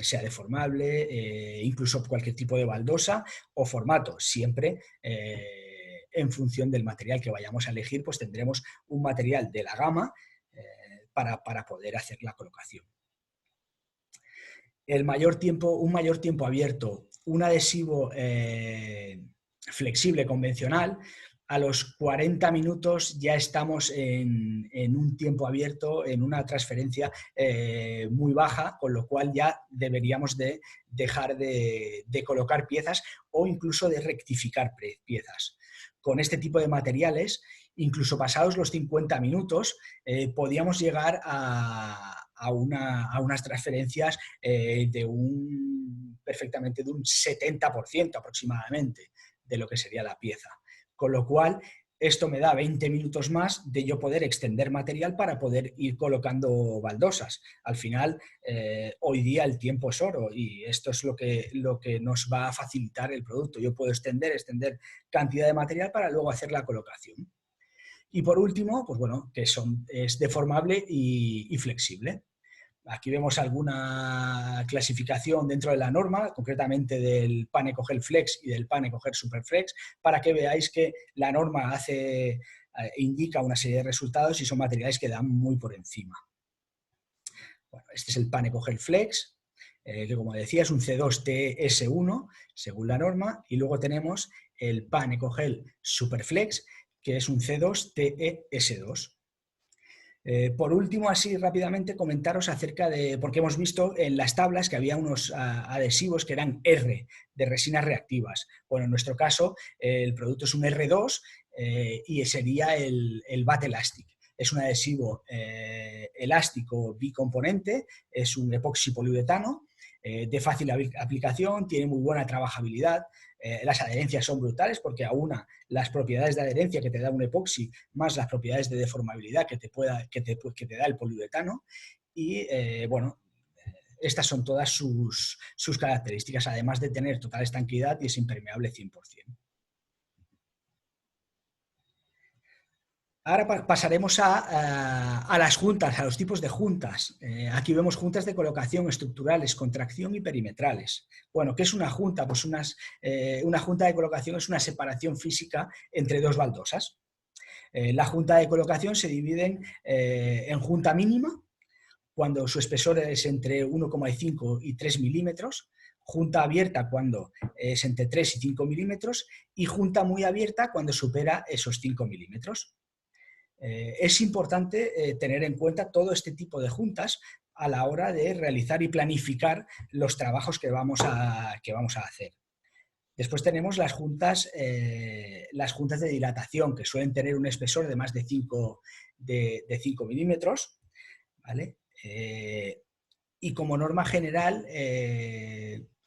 sea deformable, incluso cualquier tipo de baldosa o formato, siempre en función del material que vayamos a elegir, pues tendremos un material de la gama para poder hacer la colocación. Un mayor tiempo abierto, un adhesivo flexible convencional, a los 40 minutos ya estamos en un tiempo abierto, en una transferencia muy baja, con lo cual ya deberíamos de dejar de colocar piezas o incluso de rectificar piezas. Con este tipo de materiales, incluso pasados los 50 minutos, podíamos llegar a unas transferencias perfectamente de un 70% aproximadamente de lo que sería la pieza. Con lo cual, esto me da 20 minutos más de yo poder extender material para poder ir colocando baldosas. Al final, hoy día el tiempo es oro y esto es lo que nos va a facilitar el producto. Yo puedo extender cantidad de material para luego hacer la colocación. Y por último, pues bueno, que es deformable y flexible. Aquí vemos alguna clasificación dentro de la norma, concretamente del Pane-Cogel Flex y del Pane-Cogel Superflex, para que veáis que la norma indica una serie de resultados y son materiales que dan muy por encima. Bueno, este es el Pane-Cogel Flex, que como decía es un C2TS1 según la norma, y luego tenemos el Pane-Cogel Superflex, que es un C2TES2. Por último, así rápidamente comentaros acerca de, porque hemos visto en las tablas que había unos adhesivos que eran R, de resinas reactivas. Bueno, en nuestro caso el producto es un R2 y sería el BAT Elastic. Es un adhesivo elástico bicomponente, es un epoxi poliuretano de fácil aplicación, tiene muy buena trabajabilidad. Las adherencias son brutales porque aúna las propiedades de adherencia que te da un epoxi más las propiedades de deformabilidad que te da el poliuretano y bueno, estas son todas sus características, además de tener total estanqueidad y es impermeable 100%. Ahora pasaremos a las juntas, a los tipos de juntas. Aquí vemos juntas de colocación estructurales, contracción y perimetrales. Bueno, ¿qué es una junta? Pues una junta de colocación es una separación física entre dos baldosas. La junta de colocación se divide en junta mínima, cuando su espesor es entre 1,5 y 3 milímetros, junta abierta cuando es entre 3 y 5 milímetros y junta muy abierta cuando supera esos 5 milímetros. Es importante tener en cuenta todo este tipo de juntas a la hora de realizar y planificar los trabajos que vamos a hacer. Después tenemos las juntas de dilatación, que suelen tener un espesor de más de 5 milímetros, ¿vale? Y como norma general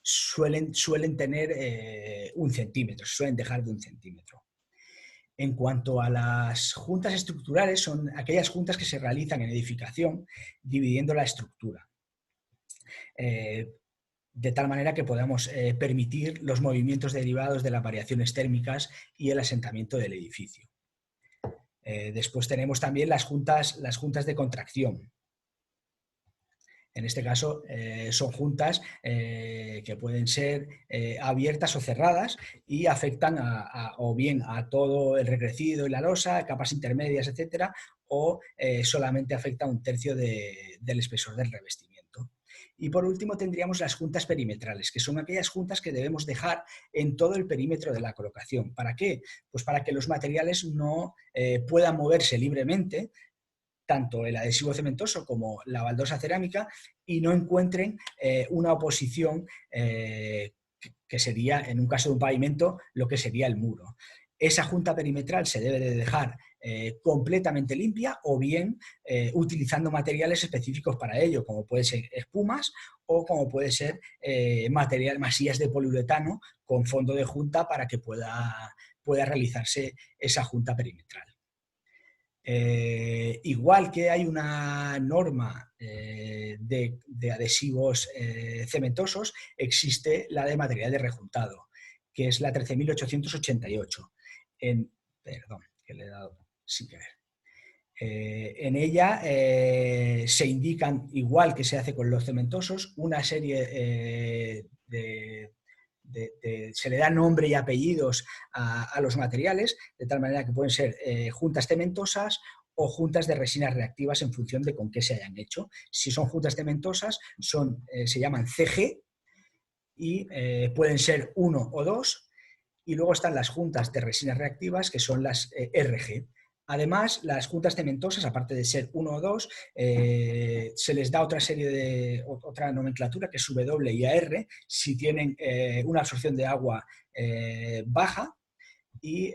suelen tener 1 centímetro, suelen dejar de 1 centímetro. En cuanto a las juntas estructurales, son aquellas juntas que se realizan en edificación dividiendo la estructura, de tal manera que podamos permitir los movimientos derivados de las variaciones térmicas y el asentamiento del edificio. Después tenemos también las juntas de contracción. En este caso son juntas que pueden ser abiertas o cerradas y afectan o bien a todo el recrecido y la losa, capas intermedias, etcétera, o solamente afecta a 1/3 del espesor del revestimiento. Y por último tendríamos las juntas perimetrales, que son aquellas juntas que debemos dejar en todo el perímetro de la colocación. ¿Para qué? Pues para que los materiales no puedan moverse libremente, tanto el adhesivo cementoso como la baldosa cerámica, y no encuentren una oposición que sería, en un caso de un pavimento, lo que sería el muro. Esa junta perimetral se debe de dejar completamente limpia o bien utilizando materiales específicos para ello, como puede ser espumas o como puede ser masías de poliuretano con fondo de junta para que pueda realizarse esa junta perimetral. Igual que hay una norma de adhesivos cementosos, existe la de material de rejuntado, que es la 13.888. Perdón, que le he dado sin querer. En ella se indican, igual que se hace con los cementosos, una serie se le da nombre y apellidos a los materiales, de tal manera que pueden ser juntas cementosas o juntas de resinas reactivas en función de con qué se hayan hecho. Si son juntas cementosas, se llaman CG y pueden ser 1 o 2, y luego están las juntas de resinas reactivas, que son las RG. Además, las juntas cementosas, aparte de ser 1 o 2, se les da otra nomenclatura, que es W y AR, si tienen una absorción de agua baja y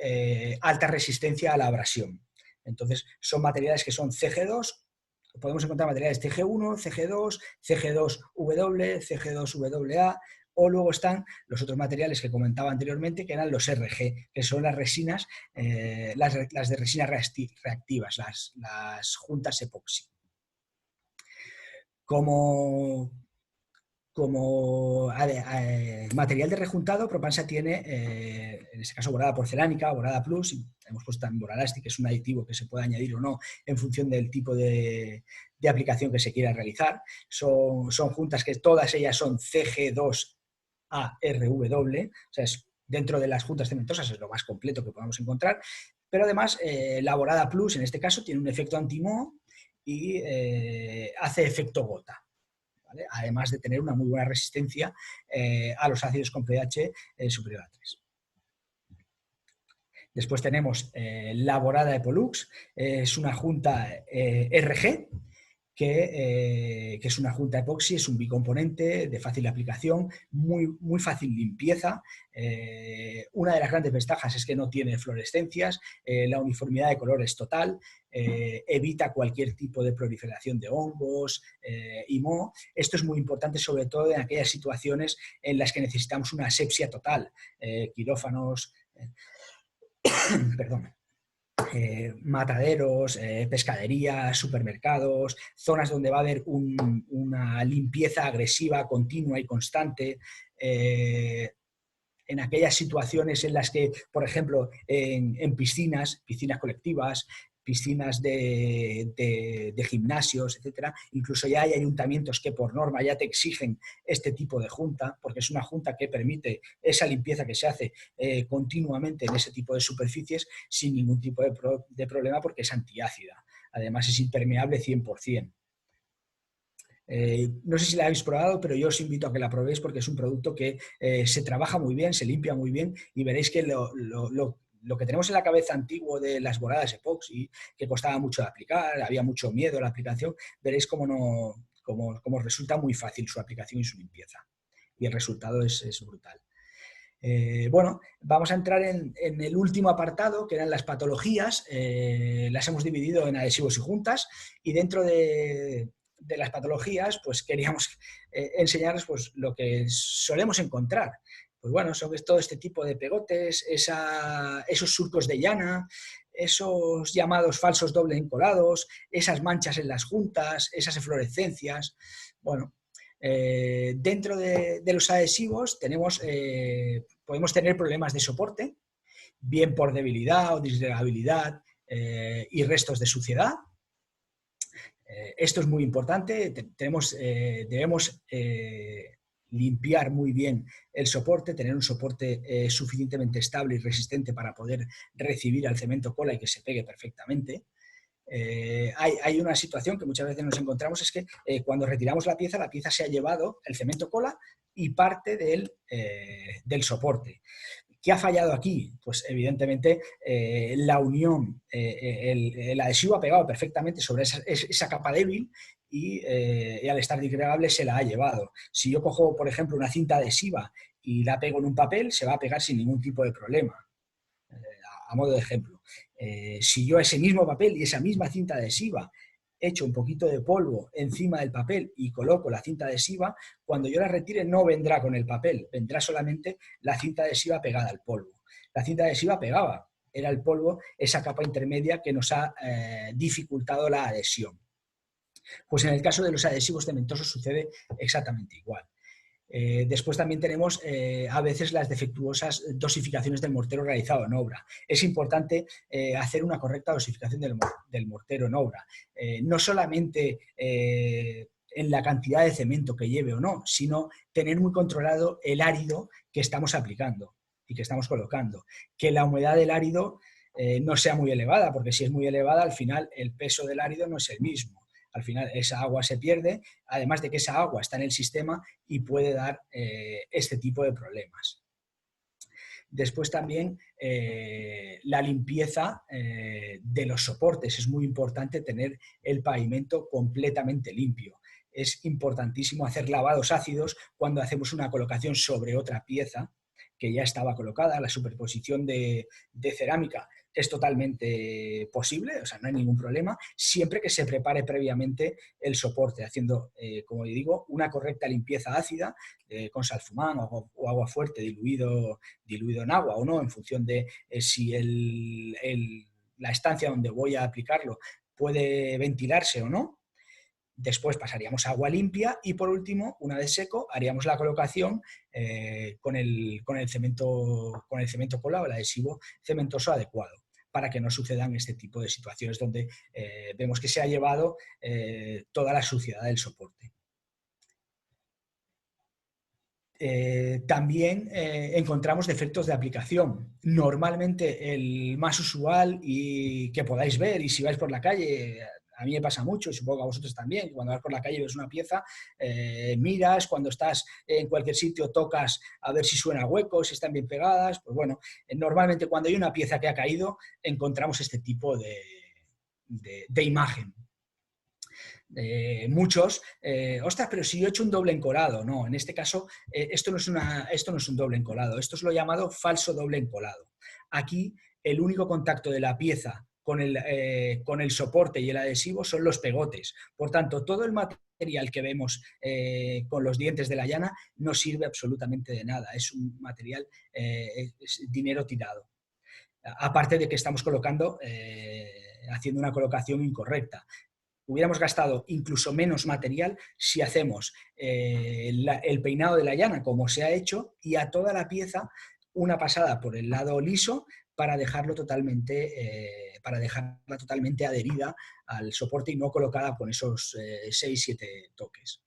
alta resistencia a la abrasión. Entonces, son materiales que son CG2, podemos encontrar materiales CG1, CG2, CG2W, CG2WA, O luego están los otros materiales que comentaba anteriormente, que eran los RG, que son las resinas, las de resinas reactivas, las juntas epoxi. Como material de rejuntado, Propansa tiene, en este caso, borada porcelánica, borada plus, y hemos puesto también Boralastic, que es un aditivo que se puede añadir o no en función del tipo de aplicación que se quiera realizar. Son juntas que todas ellas son CG2ARW, o sea, dentro de las juntas cementosas es lo más completo que podamos encontrar, pero además la borada plus, en este caso, tiene un efecto anti-moho y hace efecto gota. ¿Vale? Además de tener una muy buena resistencia a los ácidos con pH superior a 3. Después tenemos la borada de Pollux, es una junta RG, que es una junta epoxi, es un bicomponente de fácil aplicación, muy fácil limpieza. Una de las grandes ventajas es que no tiene fluorescencias, la uniformidad de color es total, evita cualquier tipo de proliferación de hongos y moho. Esto es muy importante, sobre todo en aquellas situaciones en las que necesitamos una asepsia total, quirófanos, perdón. Mataderos, pescaderías, supermercados, zonas donde va a haber una limpieza agresiva, continua y constante. En aquellas situaciones en las que, por ejemplo, en piscinas colectivas, piscinas de gimnasios, etcétera, incluso ya hay ayuntamientos que por norma ya te exigen este tipo de junta, porque es una junta que permite esa limpieza que se hace continuamente en ese tipo de superficies sin ningún tipo de problema, porque es antiácida. Además es impermeable 100%. No sé si la habéis probado, pero yo os invito a que la probéis porque es un producto que se trabaja muy bien, se limpia muy bien y veréis que lo que tenemos en la cabeza antiguo de las boradas epoxi, que costaba mucho de aplicar, había mucho miedo a la aplicación, veréis cómo resulta muy fácil su aplicación y su limpieza. Y el resultado es brutal. Bueno, vamos a entrar en el último apartado, que eran las patologías. Las hemos dividido en adhesivos y juntas, y dentro de las patologías, pues queríamos enseñaros pues, lo que solemos encontrar. Pues bueno, son todo este tipo de pegotes, esos surcos de llana, esos llamados falsos doble encolados, esas manchas en las juntas, esas eflorescencias. Bueno, dentro de los adhesivos podemos tener problemas de soporte, bien por debilidad o disgregabilidad y restos de suciedad. Esto es muy importante, debemos limpiar muy bien el soporte, tener un soporte suficientemente estable y resistente para poder recibir al cemento cola y que se pegue perfectamente. Hay una situación que muchas veces nos encontramos, es que cuando retiramos la pieza se ha llevado el cemento cola y parte del soporte. ¿Qué ha fallado aquí? Pues evidentemente la unión, el adhesivo ha pegado perfectamente sobre esa capa débil y al estar disgregable se la ha llevado. Si yo cojo, por ejemplo, una cinta adhesiva y la pego en un papel, se va a pegar sin ningún tipo de problema. A modo de ejemplo, si yo ese mismo papel y esa misma cinta adhesiva echo un poquito de polvo encima del papel y coloco la cinta adhesiva, cuando yo la retire no vendrá con el papel, vendrá solamente la cinta adhesiva pegada al polvo. La cinta adhesiva pegaba, era el polvo, esa capa intermedia que nos ha dificultado la adhesión. Pues en el caso de los adhesivos cementosos sucede exactamente igual. Después también tenemos a veces las defectuosas dosificaciones del mortero realizado en obra. Es importante hacer una correcta dosificación del mortero en obra. No solamente en la cantidad de cemento que lleve o no, sino tener muy controlado el árido que estamos aplicando y que estamos colocando. Que la humedad del árido no sea muy elevada, porque si es muy elevada, al final el peso del árido no es el mismo. Al final esa agua se pierde, además de que esa agua está en el sistema y puede dar este tipo de problemas. Después también la limpieza de los soportes. Es muy importante tener el pavimento completamente limpio. Es importantísimo hacer lavados ácidos cuando hacemos una colocación sobre otra pieza que ya estaba colocada. La superposición de cerámica es totalmente posible, o sea, no hay ningún problema, siempre que se prepare previamente el soporte, haciendo, como digo, una correcta limpieza ácida con salfumán o agua fuerte diluido en agua o no, en función de si la estancia donde voy a aplicarlo puede ventilarse o no. Después pasaríamos a agua limpia y por último, una vez seco, haríamos la colocación con el cemento colado, el adhesivo cementoso adecuado, para que no sucedan este tipo de situaciones donde vemos que se ha llevado toda la suciedad del soporte. También encontramos defectos de aplicación. Normalmente el más usual y que podáis ver, y si vais por la calle, a mí me pasa mucho y supongo que a vosotros también, cuando vas por la calle y ves una pieza, miras, cuando estás en cualquier sitio tocas a ver si suena hueco, si están bien pegadas, pues bueno, normalmente cuando hay una pieza que ha caído encontramos este tipo de imagen. Muchos, ostras, pero si yo he hecho un doble encolado. No, en este caso esto no es un doble encolado, esto es lo llamado falso doble encolado. Aquí el único contacto de la pieza con el soporte y el adhesivo son los pegotes. Por tanto, todo el material que vemos con los dientes de la llana no sirve absolutamente de nada, es un material, es dinero tirado. Aparte de que estamos haciendo una colocación incorrecta. Hubiéramos gastado incluso menos material si hacemos el peinado de la llana como se ha hecho y a toda la pieza una pasada por el lado liso para dejarla totalmente adherida al soporte y no colocada con esos 6-7 toques.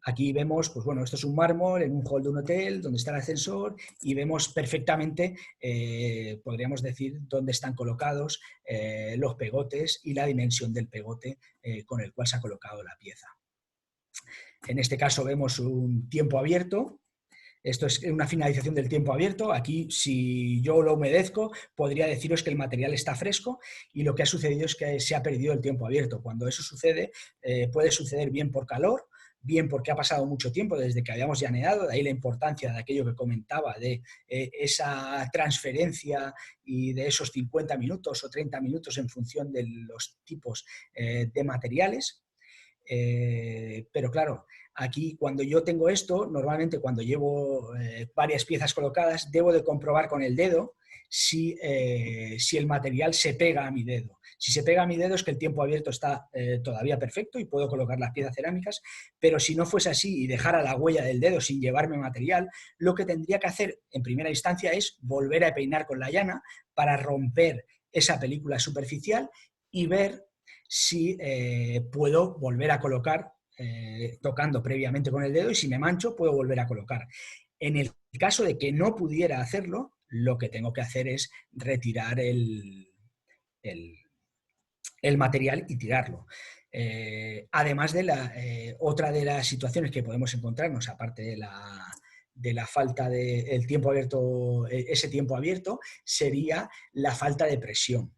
Aquí vemos, pues bueno, esto es un mármol en un hall de un hotel donde está el ascensor y vemos perfectamente, podríamos decir, dónde están colocados los pegotes y la dimensión del pegote con el cual se ha colocado la pieza. En este caso vemos un tiempo abierto. Esto es una finalización del tiempo abierto. Aquí, si yo lo humedezco, podría deciros que el material está fresco y lo que ha sucedido es que se ha perdido el tiempo abierto. Cuando eso sucede, puede suceder bien por calor, bien porque ha pasado mucho tiempo desde que habíamos llaneado, de ahí la importancia de aquello que comentaba, de esa transferencia y de esos 50 minutos o 30 minutos en función de los tipos de materiales. Pero claro, aquí cuando yo tengo esto, normalmente cuando llevo varias piezas colocadas, debo de comprobar con el dedo si el material se pega a mi dedo. Si se pega a mi dedo es que el tiempo abierto está todavía perfecto y puedo colocar las piezas cerámicas, pero si no fuese así y dejara la huella del dedo sin llevarme material, lo que tendría que hacer en primera instancia es volver a peinar con la llana para romper esa película superficial y ver si puedo volver a colocar tocando previamente con el dedo y si me mancho puedo volver a colocar. En el caso de que no pudiera hacerlo, lo que tengo que hacer es retirar el material y tirarlo. Además de otra de las situaciones que podemos encontrarnos, aparte de la falta del tiempo abierto, ese tiempo abierto, sería la falta de presión.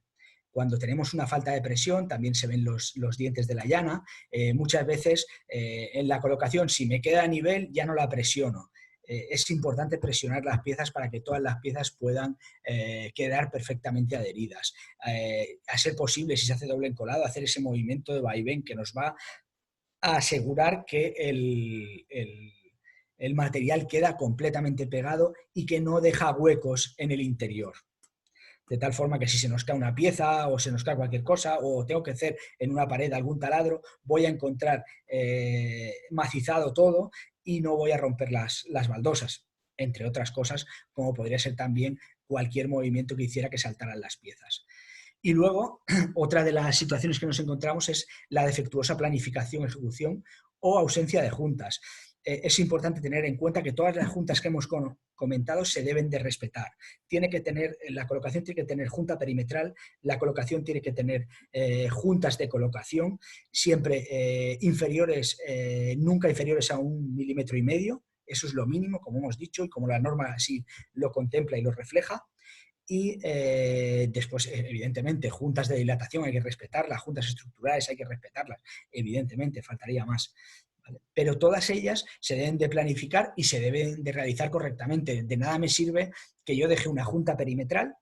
Cuando tenemos una falta de presión, también se ven los dientes de la llana. Muchas veces en la colocación, si me queda a nivel, ya no la presiono. Es importante presionar las piezas para que todas las piezas puedan quedar perfectamente adheridas. A ser posible, si se hace doble encolado, hacer ese movimiento de vaivén que nos va a asegurar que el material queda completamente pegado y que no deja huecos en el interior. De tal forma que si se nos cae una pieza o se nos cae cualquier cosa o tengo que hacer en una pared algún taladro, voy a encontrar macizado todo y no voy a romper las baldosas, entre otras cosas, como podría ser también cualquier movimiento que hiciera que saltaran las piezas. Y luego, otra de las situaciones que nos encontramos es la defectuosa planificación, ejecución o ausencia de juntas. Es importante tener en cuenta que todas las juntas que hemos comentado se deben de respetar. La colocación tiene que tener junta perimetral, la colocación tiene que tener juntas de colocación, siempre nunca inferiores a 1,5 milímetros. Eso es lo mínimo, como hemos dicho, y como la norma así lo contempla y lo refleja. Y después, evidentemente, juntas de dilatación hay que respetarlas, juntas estructurales hay que respetarlas, evidentemente, faltaría más. Pero todas ellas se deben de planificar y se deben de realizar correctamente. De nada me sirve que yo deje una junta perimetral,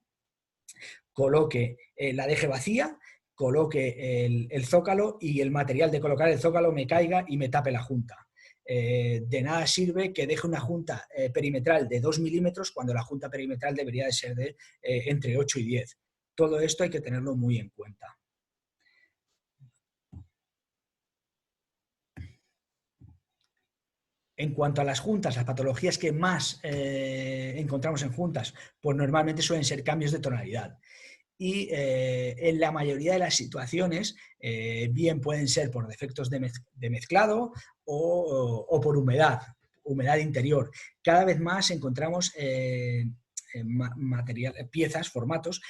coloque, la deje vacía, coloque el zócalo y el material de colocar el zócalo me caiga y me tape la junta. De nada sirve que deje una junta perimetral de 2 milímetros cuando la junta perimetral debería de ser de entre 8 y 10. Todo esto hay que tenerlo muy en cuenta. En cuanto a las juntas, las patologías que más encontramos en juntas, pues normalmente suelen ser cambios de tonalidad. Y en la mayoría de las situaciones, bien pueden ser por defectos de mezclado o por humedad interior. Cada vez más encontramos piezas, formatos,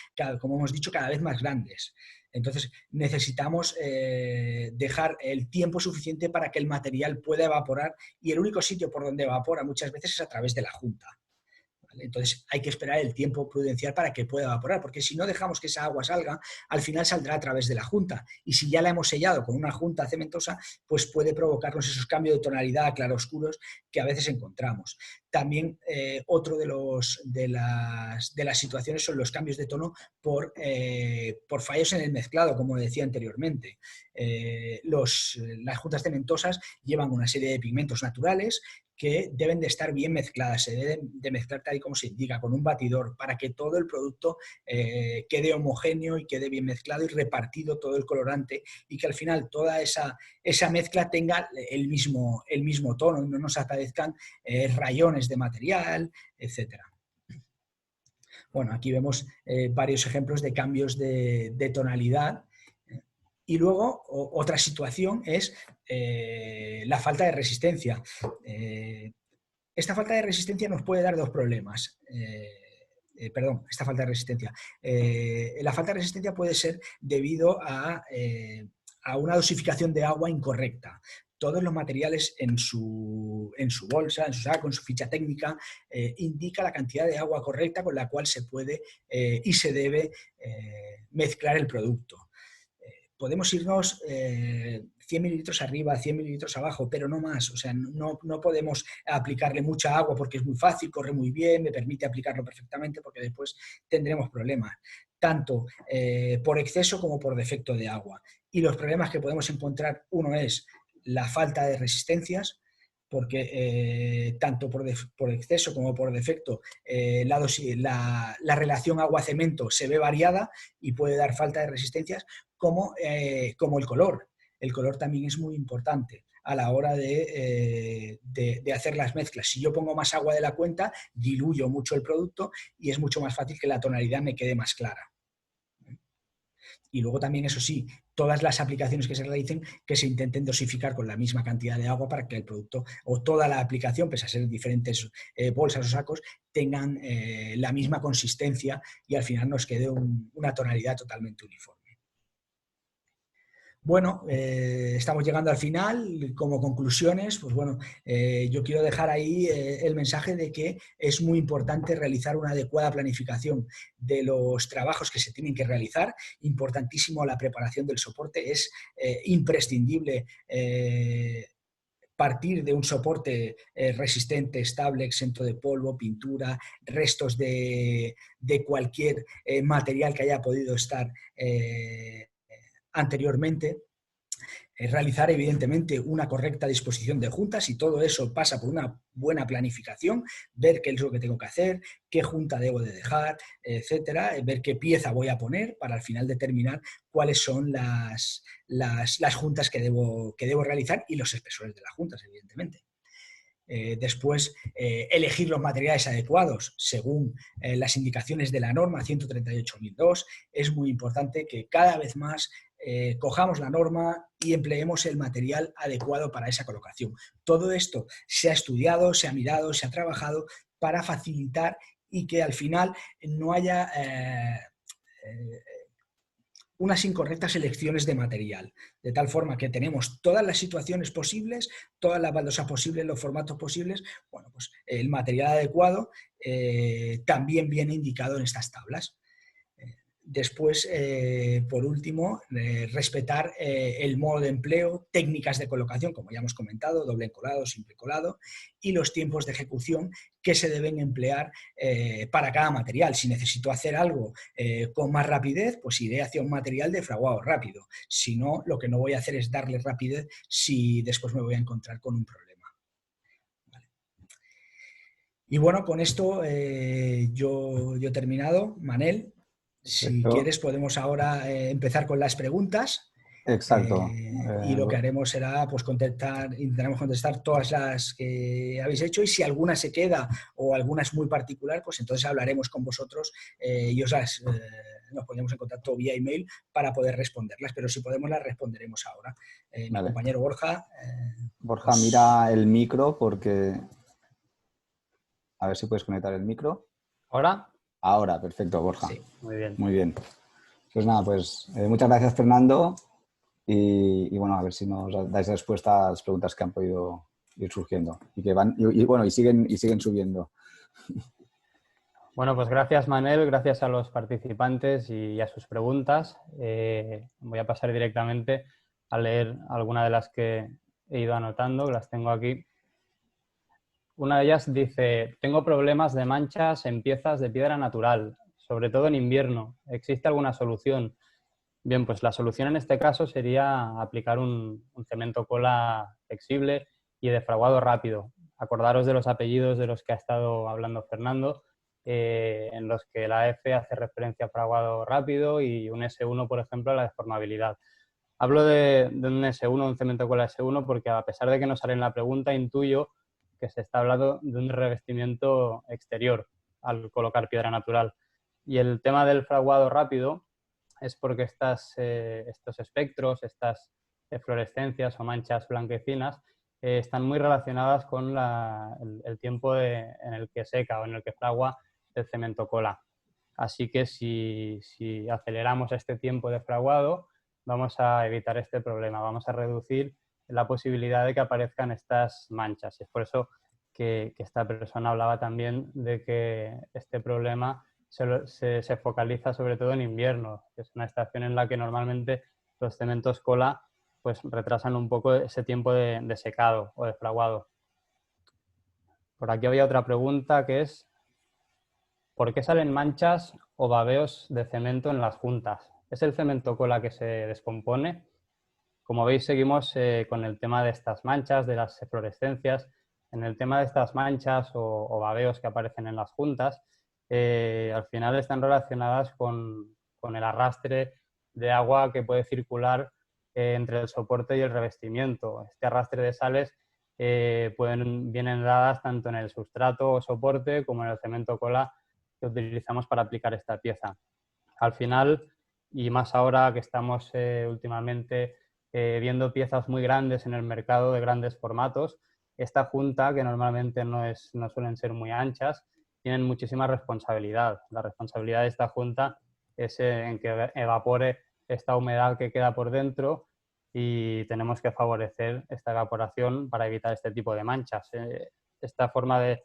como hemos dicho, cada vez más grandes. Entonces necesitamos dejar el tiempo suficiente para que el material pueda evaporar, y el único sitio por donde evapora muchas veces es a través de la junta. Entonces hay que esperar el tiempo prudencial para que pueda evaporar, porque si no dejamos que esa agua salga, al final saldrá a través de la junta. Y si ya la hemos sellado con una junta cementosa, pues puede provocarnos esos cambios de tonalidad a claroscuros que a veces encontramos. También otro de las situaciones son los cambios de tono por fallos en el mezclado, como decía anteriormente. Las juntas cementosas llevan una serie de pigmentos naturales que deben de estar bien mezcladas, se deben de mezclar tal y como se indica, con un batidor, para que todo el producto quede homogéneo y quede bien mezclado y repartido todo el colorante, y que al final toda esa mezcla tenga el mismo tono y no nos aparezcan rayones de material, etc. Bueno, aquí vemos varios ejemplos de cambios de tonalidad. Y luego otra situación es la falta de resistencia. Esta falta de resistencia nos puede dar dos problemas. Esta falta de resistencia. La falta de resistencia puede ser debido a una dosificación de agua incorrecta. Todos los materiales en su bolsa, en su saco, en su ficha técnica, indica la cantidad de agua correcta con la cual se puede y se debe mezclar el producto. Podemos irnos 100 mililitros arriba, 100 mililitros abajo, pero no más. O sea, no podemos aplicarle mucha agua porque es muy fácil, corre muy bien, me permite aplicarlo perfectamente, porque después tendremos problemas, tanto por exceso como por defecto de agua. Y los problemas que podemos encontrar, uno es la falta de resistencias, porque tanto por exceso como por defecto la relación agua-cemento se ve variada y puede dar falta de resistencias, como el color. El color también es muy importante a la hora de hacer las mezclas. Si yo pongo más agua de la cuenta, diluyo mucho el producto y es mucho más fácil que la tonalidad me quede más clara. Y luego también, eso sí, todas las aplicaciones que se realicen, que se intenten dosificar con la misma cantidad de agua para que el producto o toda la aplicación, pese a ser diferentes bolsas o sacos, tengan la misma consistencia y al final nos quede una tonalidad totalmente uniforme. Bueno, estamos llegando al final. Como conclusiones, pues bueno, yo quiero dejar ahí el mensaje de que es muy importante realizar una adecuada planificación de los trabajos que se tienen que realizar. Importantísimo la preparación del soporte, es imprescindible partir de un soporte resistente, estable, exento de polvo, pintura, restos de cualquier material que haya podido estar anteriormente. Realizar evidentemente una correcta disposición de juntas, y todo eso pasa por una buena planificación, ver qué es lo que tengo que hacer, qué junta debo de dejar, etcétera, ver qué pieza voy a poner para al final determinar cuáles son las juntas que debo realizar y los espesores de las juntas, evidentemente. Después, elegir los materiales adecuados según las indicaciones de la norma 138.002. Es muy importante que cada vez más cojamos la norma y empleemos el material adecuado para esa colocación. Todo esto se ha estudiado, se ha mirado, se ha trabajado para facilitar y que al final no haya unas incorrectas elecciones de material, de tal forma que tenemos todas las situaciones posibles, todas las baldosas posibles, los formatos posibles. Bueno, pues el material adecuado también viene indicado en estas tablas. Después, por último, respetar el modo de empleo, técnicas de colocación, como ya hemos comentado, doble encolado, simple colado, y los tiempos de ejecución que se deben emplear para cada material. Si necesito hacer algo con más rapidez, pues iré hacia un material de fraguado rápido. Si no, lo que no voy a hacer es darle rapidez si después me voy a encontrar con un problema. Vale. Y bueno, con esto yo he terminado. Manel, si Perfecto. quieres podemos ahora empezar con las preguntas Exacto. y lo que haremos será pues intentaremos contestar todas las que habéis hecho, y si alguna se queda o alguna es muy particular, pues entonces hablaremos con vosotros y nos pondremos en contacto vía email para poder responderlas, pero si podemos las responderemos ahora. Mi Vale. compañero Borja. Borja, mira el micro porque... A ver si puedes conectar el micro. ¿Ahora? Ahora, perfecto, Borja. Sí. Muy bien. Muy bien. Pues nada, pues muchas gracias, Fernando. Y bueno, a ver si nos dais respuesta a las preguntas que han podido ir surgiendo. Y que van, y siguen subiendo. Bueno, pues gracias, Manel, gracias a los participantes y a sus preguntas. Voy a pasar directamente a leer alguna de las que he ido anotando, que las tengo aquí. Una de ellas dice: tengo problemas de manchas en piezas de piedra natural, sobre todo en invierno. ¿Existe alguna solución? Bien, pues la solución en este caso sería aplicar un cemento cola flexible y de fraguado rápido. Acordaros de los apellidos de los que ha estado hablando Fernando, en los que la F hace referencia a fraguado rápido y un S1, por ejemplo, a la deformabilidad. Hablo de un S1, un cemento cola S1, porque a pesar de que no sale en la pregunta, intuyo que se está hablando de un revestimiento exterior al colocar piedra natural. Y el tema del fraguado rápido es porque estos espectros, estas fluorescencias o manchas blanquecinas están muy relacionadas con el tiempo en el que seca o en el que fragua el cemento cola. Así que si aceleramos este tiempo de fraguado, vamos a evitar este problema, vamos a reducir la posibilidad de que aparezcan estas manchas. Y es por eso que esta persona hablaba también de que este problema se focaliza sobre todo en invierno, que es una estación en la que normalmente los cementos cola pues retrasan un poco ese tiempo de secado o de fraguado. Por aquí había otra pregunta que es: ¿por qué salen manchas o babeos de cemento en las juntas? ¿Es el cemento cola que se descompone? Como veis, seguimos con el tema de estas manchas, de las fluorescencias. En el tema de estas manchas o babeos que aparecen en las juntas, al final están relacionadas con el arrastre de agua que puede circular entre el soporte y el revestimiento. Este arrastre de sales vienen dadas tanto en el sustrato o soporte como en el cemento cola que utilizamos para aplicar esta pieza. Al final, y más ahora que estamos últimamente viendo piezas muy grandes en el mercado de grandes formatos, esta junta, que normalmente no suelen ser muy anchas, tienen muchísima responsabilidad. La responsabilidad de esta junta es en que evapore esta humedad que queda por dentro, y tenemos que favorecer esta evaporación para evitar este tipo de manchas. Esta forma de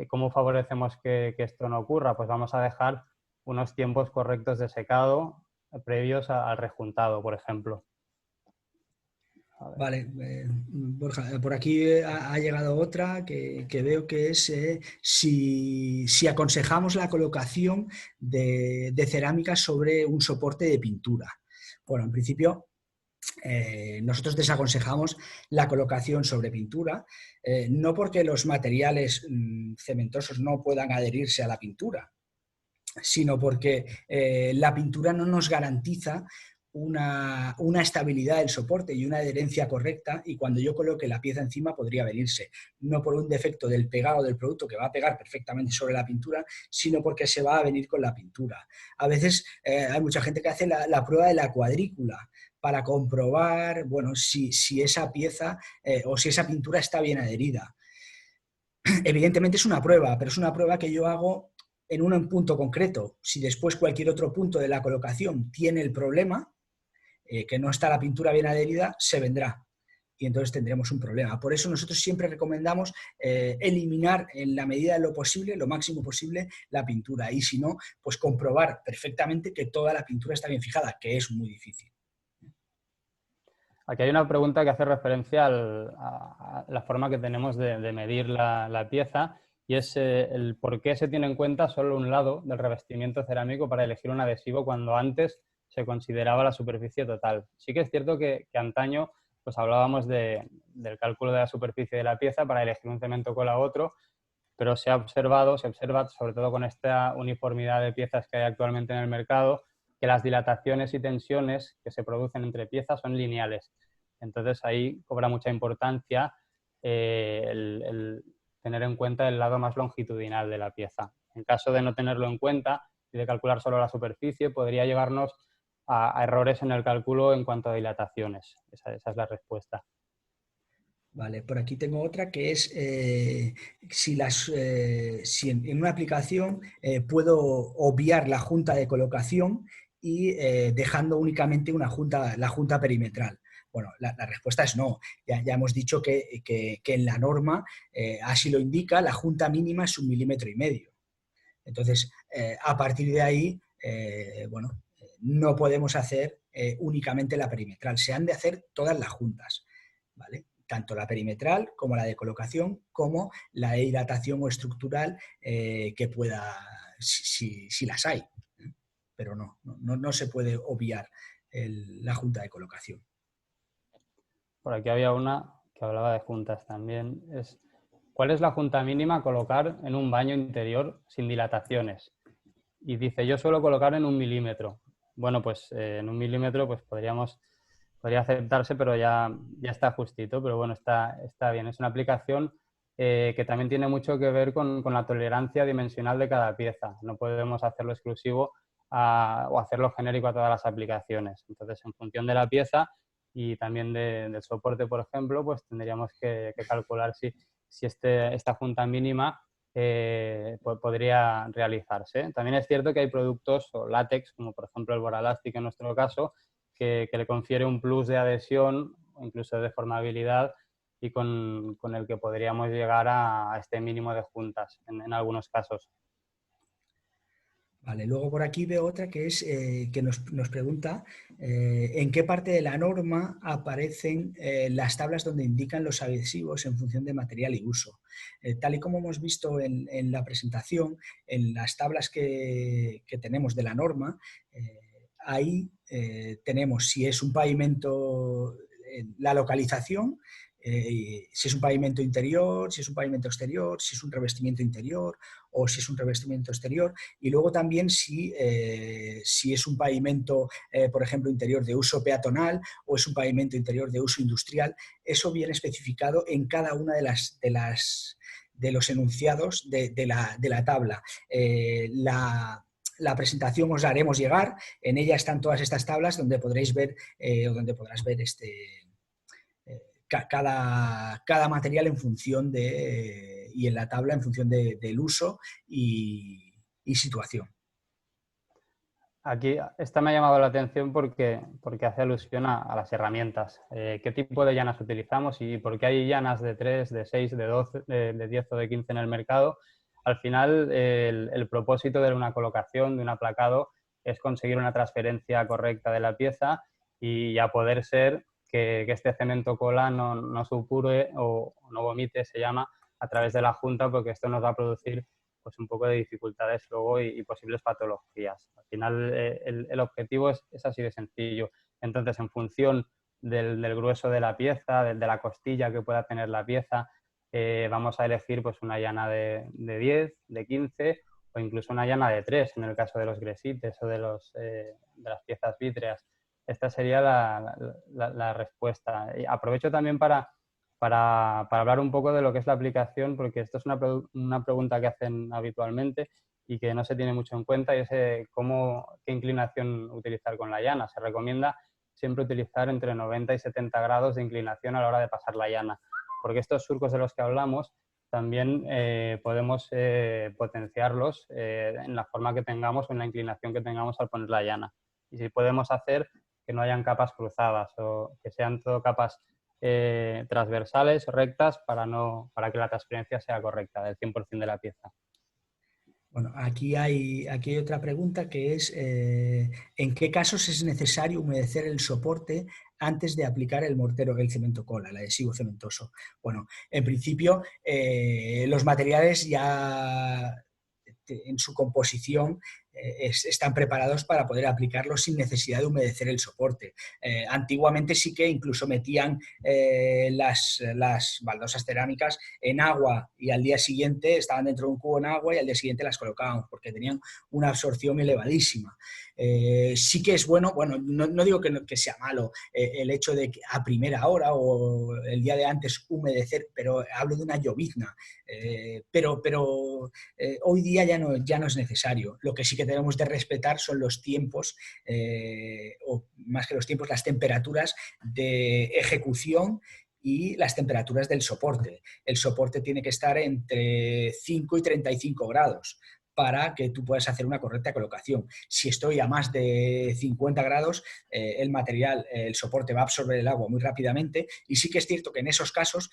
cómo favorecemos que esto no ocurra, pues vamos a dejar unos tiempos correctos de secado previos al rejuntado, por ejemplo. Vale, Borja, por aquí ha llegado otra que veo que es si aconsejamos la colocación de cerámica sobre un soporte de pintura. Bueno, en principio nosotros desaconsejamos la colocación sobre pintura, no porque los materiales cementosos no puedan adherirse a la pintura, sino porque la pintura no nos garantiza una estabilidad del soporte y una adherencia correcta, y cuando yo coloque la pieza encima podría venirse, no por un defecto del pegado del producto que va a pegar perfectamente sobre la pintura, sino porque se va a venir con la pintura. A veces hay mucha gente que hace la prueba de la cuadrícula para comprobar, bueno, si esa pieza o si esa pintura está bien adherida. Evidentemente es una prueba, pero es una prueba que yo hago en un punto concreto. Si después cualquier otro punto de la colocación tiene el problema, que no está la pintura bien adherida, se vendrá. y entonces tendremos un problema. Por eso nosotros siempre recomendamos eliminar en la medida de lo posible, lo máximo posible, la pintura. Y si no, pues comprobar perfectamente que toda la pintura está bien fijada, que es muy difícil. Aquí hay una pregunta que hace referencia a la forma que tenemos de medir la pieza, y es el por qué se tiene en cuenta solo un lado del revestimiento cerámico para elegir un adhesivo cuando antes se consideraba la superficie total. Sí que es cierto que antaño pues hablábamos del cálculo de la superficie de la pieza para elegir un cemento cola u otro, pero se observa, sobre todo con esta uniformidad de piezas que hay actualmente en el mercado, que las dilataciones y tensiones que se producen entre piezas son lineales. Entonces ahí cobra mucha importancia el tener en cuenta el lado más longitudinal de la pieza. En caso de no tenerlo en cuenta y de calcular solo la superficie, podría llevarnos a errores en el cálculo en cuanto a dilataciones. Esa es la respuesta. Vale, por aquí tengo otra que es si en una aplicación puedo obviar la junta de colocación y dejando únicamente la junta perimetral. Bueno, la respuesta es no. Ya hemos dicho que en la norma, así lo indica, la junta mínima es 1,5 milímetros. Entonces, a partir de ahí, bueno, no podemos hacer únicamente la perimetral. Se han de hacer todas las juntas, ¿vale? Tanto la perimetral como la de colocación, como la de dilatación o estructural que pueda, si las hay. Pero no se puede obviar la junta de colocación. Por aquí había una que hablaba de juntas también. ¿Cuál es la junta mínima a colocar en un baño interior sin dilataciones? Y dice, yo suelo colocar en 1 milímetro. Bueno, pues en 1 milímetro pues podría aceptarse, pero ya está justito, pero bueno, está bien. Es una aplicación que también tiene mucho que ver con la tolerancia dimensional de cada pieza. No podemos hacerlo exclusivo o hacerlo genérico a todas las aplicaciones. Entonces, en función de la pieza y también del soporte, por ejemplo, pues tendríamos que calcular si esta junta mínima podría realizarse. También es cierto que hay productos o látex, como por ejemplo el Boralastic en nuestro caso, que le confiere un plus de adhesión o incluso de deformabilidad y con el que podríamos llegar a este mínimo de juntas en algunos casos. Vale, luego por aquí veo otra que es que nos pregunta en qué parte de la norma aparecen las tablas donde indican los adhesivos en función de material y uso. Tal y como hemos visto en la presentación, en las tablas que tenemos de la norma, ahí tenemos si es un pavimento, la localización, si es un pavimento interior, si es un pavimento exterior, si es un revestimiento interior o si es un revestimiento exterior, y luego también si es un pavimento, por ejemplo, interior de uso peatonal o es un pavimento interior de uso industrial. Eso viene especificado en cada una de los enunciados de la tabla. La presentación os la haremos llegar, en ella están todas estas tablas donde podréis ver o donde podrás ver cada material en función y en la tabla en función del uso y situación. Aquí esta me ha llamado la atención porque hace alusión a las herramientas. ¿Qué tipo de llanas utilizamos y por qué hay llanas de 3, de 6, de 12, de 10 o de 15 en el mercado? Al final, el propósito de una colocación, de un aplacado, es conseguir una transferencia correcta de la pieza y a poder ser que este cemento cola no supure o no vomite, se llama, a través de la junta, porque esto nos va a producir pues un poco de dificultades luego y posibles patologías. Al final el objetivo es así de sencillo. Entonces, en función del grueso de la pieza, de la costilla que pueda tener la pieza, vamos a elegir pues una llana de 10, de 15 o incluso una llana de 3 en el caso de los gresites o de las piezas vítreas. Esta sería la respuesta. Y aprovecho también para hablar un poco de lo que es la aplicación, porque esto es una pregunta que hacen habitualmente y que no se tiene mucho en cuenta, y es qué inclinación utilizar con la llana. Se recomienda siempre utilizar entre 90 y 70 grados de inclinación a la hora de pasar la llana, porque estos surcos de los que hablamos también podemos potenciarlos en la forma que tengamos o en la inclinación que tengamos al poner la llana. Y si podemos hacer que no hayan capas cruzadas o que sean todo capas transversales, rectas, para que la transferencia sea correcta del 100% de la pieza. Bueno, aquí hay otra pregunta que es ¿en qué casos es necesario humedecer el soporte antes de aplicar el mortero, el cemento cola, el adhesivo cementoso? Bueno, en principio los materiales ya en su composición están preparados para poder aplicarlos sin necesidad de humedecer el soporte. Antiguamente sí que incluso metían las baldosas cerámicas en agua y al día siguiente estaban dentro de un cubo en agua y al día siguiente las colocábamos porque tenían una absorción elevadísima. Sí que es bueno, no digo que sea malo el hecho de que a primera hora o el día de antes humedecer, pero hablo de una llovizna. Pero hoy día ya no es necesario. Lo que sí que debemos de respetar son los tiempos, o más que los tiempos, las temperaturas de ejecución y las temperaturas del soporte. El soporte tiene que estar entre 5 y 35 grados para que tú puedas hacer una correcta colocación. Si estoy a más de 50 grados, el material, el soporte va a absorber el agua muy rápidamente y sí que es cierto que en esos casos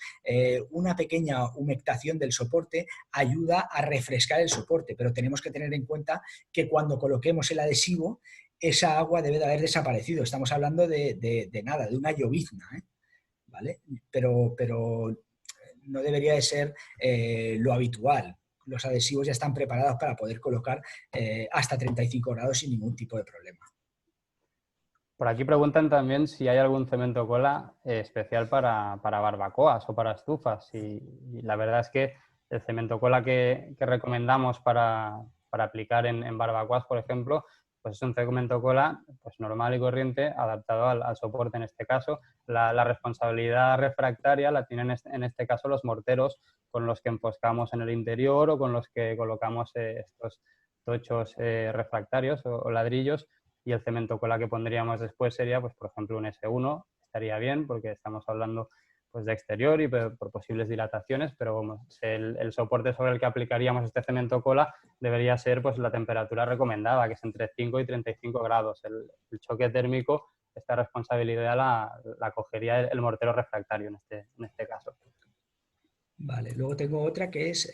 una pequeña humectación del soporte ayuda a refrescar el soporte, pero tenemos que tener en cuenta que cuando coloquemos el adhesivo, esa agua debe de haber desaparecido. Estamos hablando de nada, de una llovizna, ¿vale? Pero no debería de ser lo habitual. Los adhesivos ya están preparados para poder colocar hasta 35 grados sin ningún tipo de problema. Por aquí preguntan también si hay algún cemento cola especial para barbacoas o para estufas. Y la verdad es que el cemento cola que recomendamos para aplicar en barbacoas, por ejemplo, pues es un cemento cola pues normal y corriente, adaptado al soporte en este caso. La responsabilidad refractaria la tienen en este caso los morteros con los que enfoscamos en el interior o con los que colocamos estos tochos refractarios o ladrillos. Y el cemento cola que pondríamos después sería, pues, por ejemplo, un S1, estaría bien porque estamos hablando pues, de exterior y por posibles dilataciones, pero bueno, el soporte sobre el que aplicaríamos este cemento cola debería ser pues, la temperatura recomendada, que es entre 5 y 35 grados. El choque térmico, esta responsabilidad la cogería el mortero refractario en este caso. Vale, luego tengo otra que es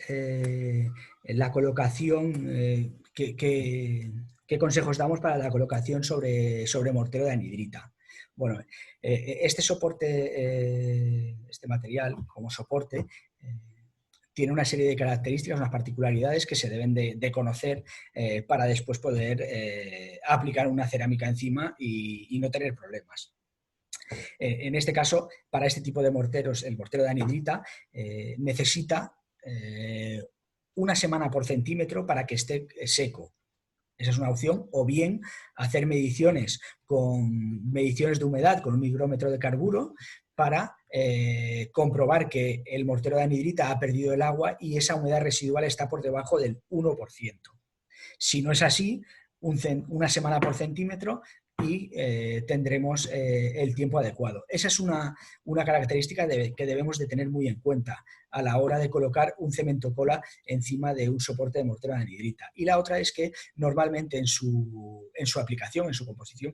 la colocación, ¿qué consejos damos para la colocación sobre mortero de anhidrita? Bueno, este soporte, este material como soporte, tiene una serie de características, unas particularidades que se deben de conocer para después poder aplicar una cerámica encima y no tener problemas. En este caso, para este tipo de morteros, el mortero de anhidrita necesita 1 semana por centímetro para que esté seco. Esa es una opción, o bien hacer mediciones de humedad con un micrómetro de carburo para comprobar que el mortero de anhidrita ha perdido el agua y esa humedad residual está por debajo del 1%. Si no es así, 1 semana por centímetro y tendremos el tiempo adecuado. Esa es una característica que debemos de tener muy en cuenta a la hora de colocar un cemento cola encima de un soporte de mortero de anhidrita. Y la otra es que normalmente en su aplicación, en su composición,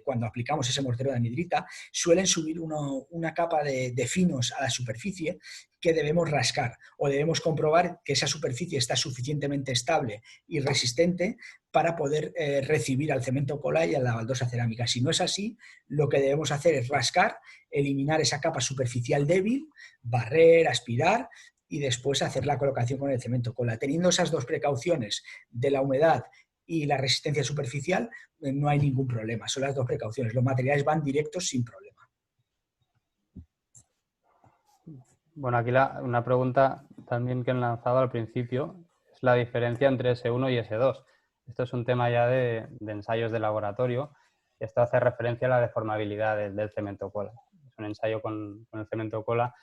cuando aplicamos ese mortero de anhidrita, suelen subir una capa de finos a la superficie que debemos rascar o debemos comprobar que esa superficie está suficientemente estable y resistente para poder recibir al cemento cola y a la baldosa cerámica. Si no es así, lo que debemos hacer es rascar, eliminar esa capa superficial débil, barrer, aspirar y después hacer la colocación con el cemento cola. Teniendo esas dos precauciones de la humedad y la resistencia superficial, no hay ningún problema. Son las dos precauciones. Los materiales van directos sin problema. Bueno, aquí una pregunta también que han lanzado al principio es la diferencia entre S1 y S2. Esto es un tema ya de ensayos de laboratorio. Esto hace referencia a la deformabilidad del cemento cola. Es un ensayo con el cemento cola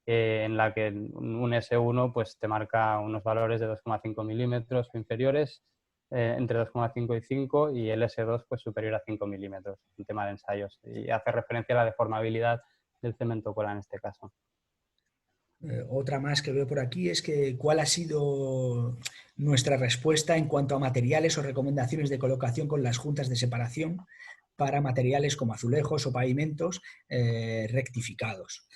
en la que un S1 pues, te marca unos valores de 2,5 milímetros inferiores, entre 2,5 y 5, y el S2 pues, superior a 5 milímetros, un tema de ensayos. Y hace referencia a la deformabilidad del cemento cola en este caso. Otra más que veo por aquí es que ¿cuál ha sido nuestra respuesta en cuanto a materiales o recomendaciones de colocación con las juntas de separación para materiales como azulejos o pavimentos rectificados.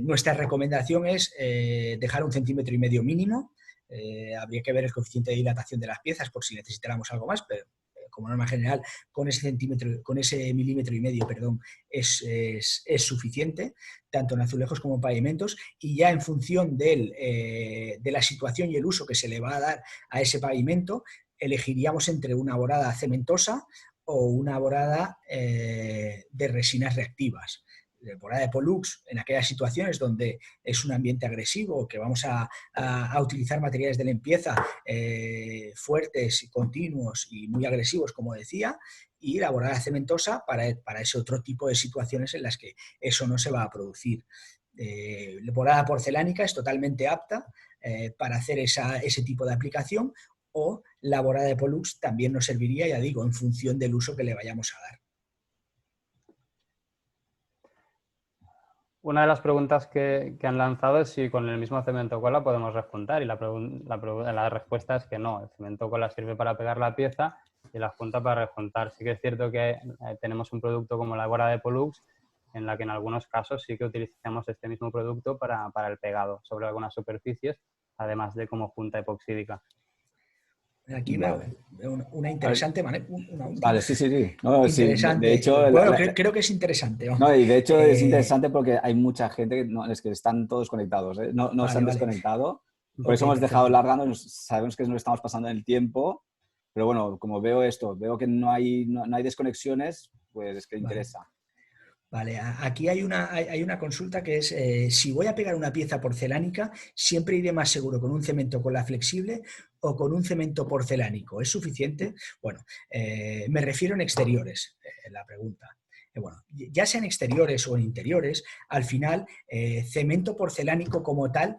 Nuestra recomendación es dejar 1,5 centímetros mínimo. Habría que ver el coeficiente de dilatación de las piezas por si necesitáramos algo más, pero como norma general, con ese 1,5 milímetros, perdón, es suficiente, tanto en azulejos como en pavimentos, y ya en función de la situación y el uso que se le va a dar a ese pavimento, elegiríamos entre una borada cementosa o una borada de resinas reactivas. Borada de Pollux en aquellas situaciones donde es un ambiente agresivo, que vamos a utilizar materiales de limpieza fuertes y continuos y muy agresivos, como decía, y la borada cementosa para ese otro tipo de situaciones en las que eso no se va a producir. La borada porcelánica es totalmente apta para hacer ese tipo de aplicación, o la borada de Pollux también nos serviría, ya digo, en función del uso que le vayamos a dar. Una de las preguntas que han lanzado es si con el mismo cemento cola podemos rejuntar, y la respuesta es que no. El cemento cola sirve para pegar la pieza y la junta para rejuntar. Sí que es cierto que tenemos un producto como la borada de Pollux, en la que en algunos casos sí que utilizamos este mismo producto para el pegado sobre algunas superficies, además de como junta epoxídica. Aquí veo una interesante manera. Vale, sí, sí, sí. No, interesante. Sí, de hecho, bueno, creo que es interesante. No, y de hecho es interesante porque hay mucha gente que no, es que están todos conectados, ¿eh? No se han desconectado. Por eso hemos dejado largando, sabemos que nos estamos pasando en el tiempo, pero bueno, como veo esto, veo que no hay desconexiones, pues es que interesa. Vale, aquí hay una consulta que es, si voy a pegar una pieza porcelánica, ¿siempre iré más seguro con un cemento cola flexible o con un cemento porcelánico? ¿Es suficiente? Bueno, me refiero en exteriores, la pregunta. Bueno, ya sean exteriores o en interiores, al final, cemento porcelánico como tal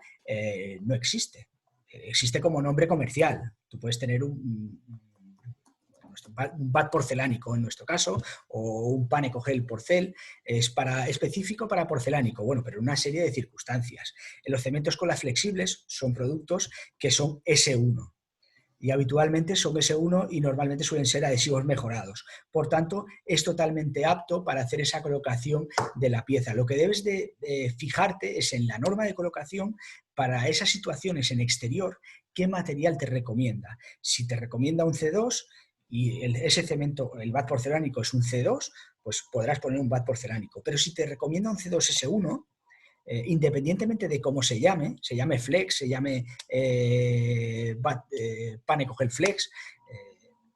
no existe. Existe como nombre comercial. Tú puedes tener un bat porcelánico en nuestro caso, o un Paneco Gel Porcel, es específico para porcelánico, bueno, pero en una serie de circunstancias. Los cementos cola flexibles son productos que son S1, y habitualmente son S1 y normalmente suelen ser adhesivos mejorados. Por tanto, es totalmente apto para hacer esa colocación de la pieza. Lo que debes de fijarte es en la norma de colocación para esas situaciones en exterior, qué material te recomienda. Si te recomienda un C2 y ese cemento, el bat porcelánico es un C2, pues podrás poner un bat porcelánico. Pero si te recomienda un C2S1, independientemente de cómo se llame Flex, se llame Paneco Gel Flex,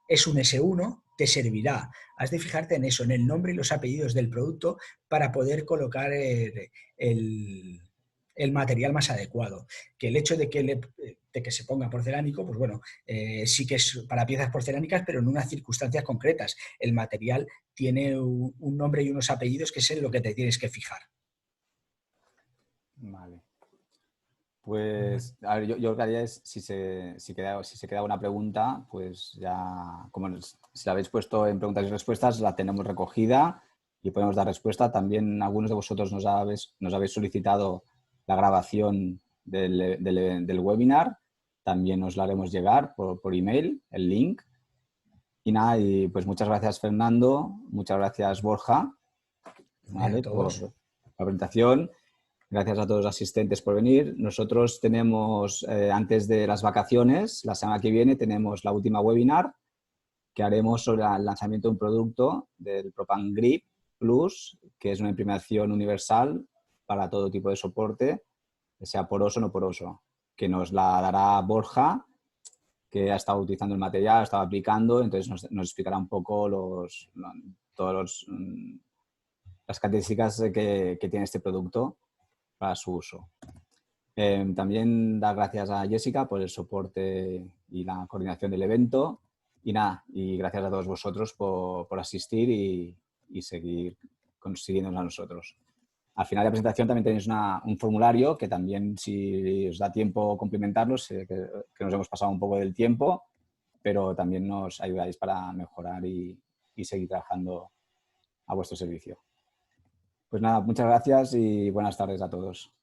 es un S1, te servirá. Has de fijarte en eso, en el nombre y los apellidos del producto para poder colocar el material más adecuado. Que el hecho de que se ponga porcelánico, pues bueno, sí que es para piezas porcelánicas, pero en unas circunstancias concretas. El material tiene un nombre y unos apellidos que es en lo que te tienes que fijar. Vale. Pues a ver, yo lo que haría es, si queda una pregunta, pues ya, como si la habéis puesto en preguntas y respuestas, la tenemos recogida y podemos dar respuesta. También algunos de vosotros nos habéis solicitado la grabación del webinar. También os la haremos llegar por email, el link. Y nada, y pues muchas gracias, Fernando. Muchas gracias, Borja, ¿vale? Por la presentación. Gracias a todos los asistentes por venir. Nosotros tenemos, antes de las vacaciones, la semana que viene, tenemos la última webinar que haremos sobre el lanzamiento de un producto del Propan Grip Plus, que es una imprimación universal para todo tipo de soporte, sea poroso o no poroso, que nos la dará Borja, que ha estado utilizando el material, ha estado aplicando, entonces nos explicará un poco las características que tiene este producto para su uso. También dar gracias a Jessica por el soporte y la coordinación del evento. Y nada, y gracias a todos vosotros por asistir y seguir consiguiéndonos a nosotros. Al final de la presentación también tenéis un formulario que también, si os da tiempo complementarlo, sé que nos hemos pasado un poco del tiempo, pero también nos ayudáis para mejorar y seguir trabajando a vuestro servicio. Pues nada, muchas gracias y buenas tardes a todos.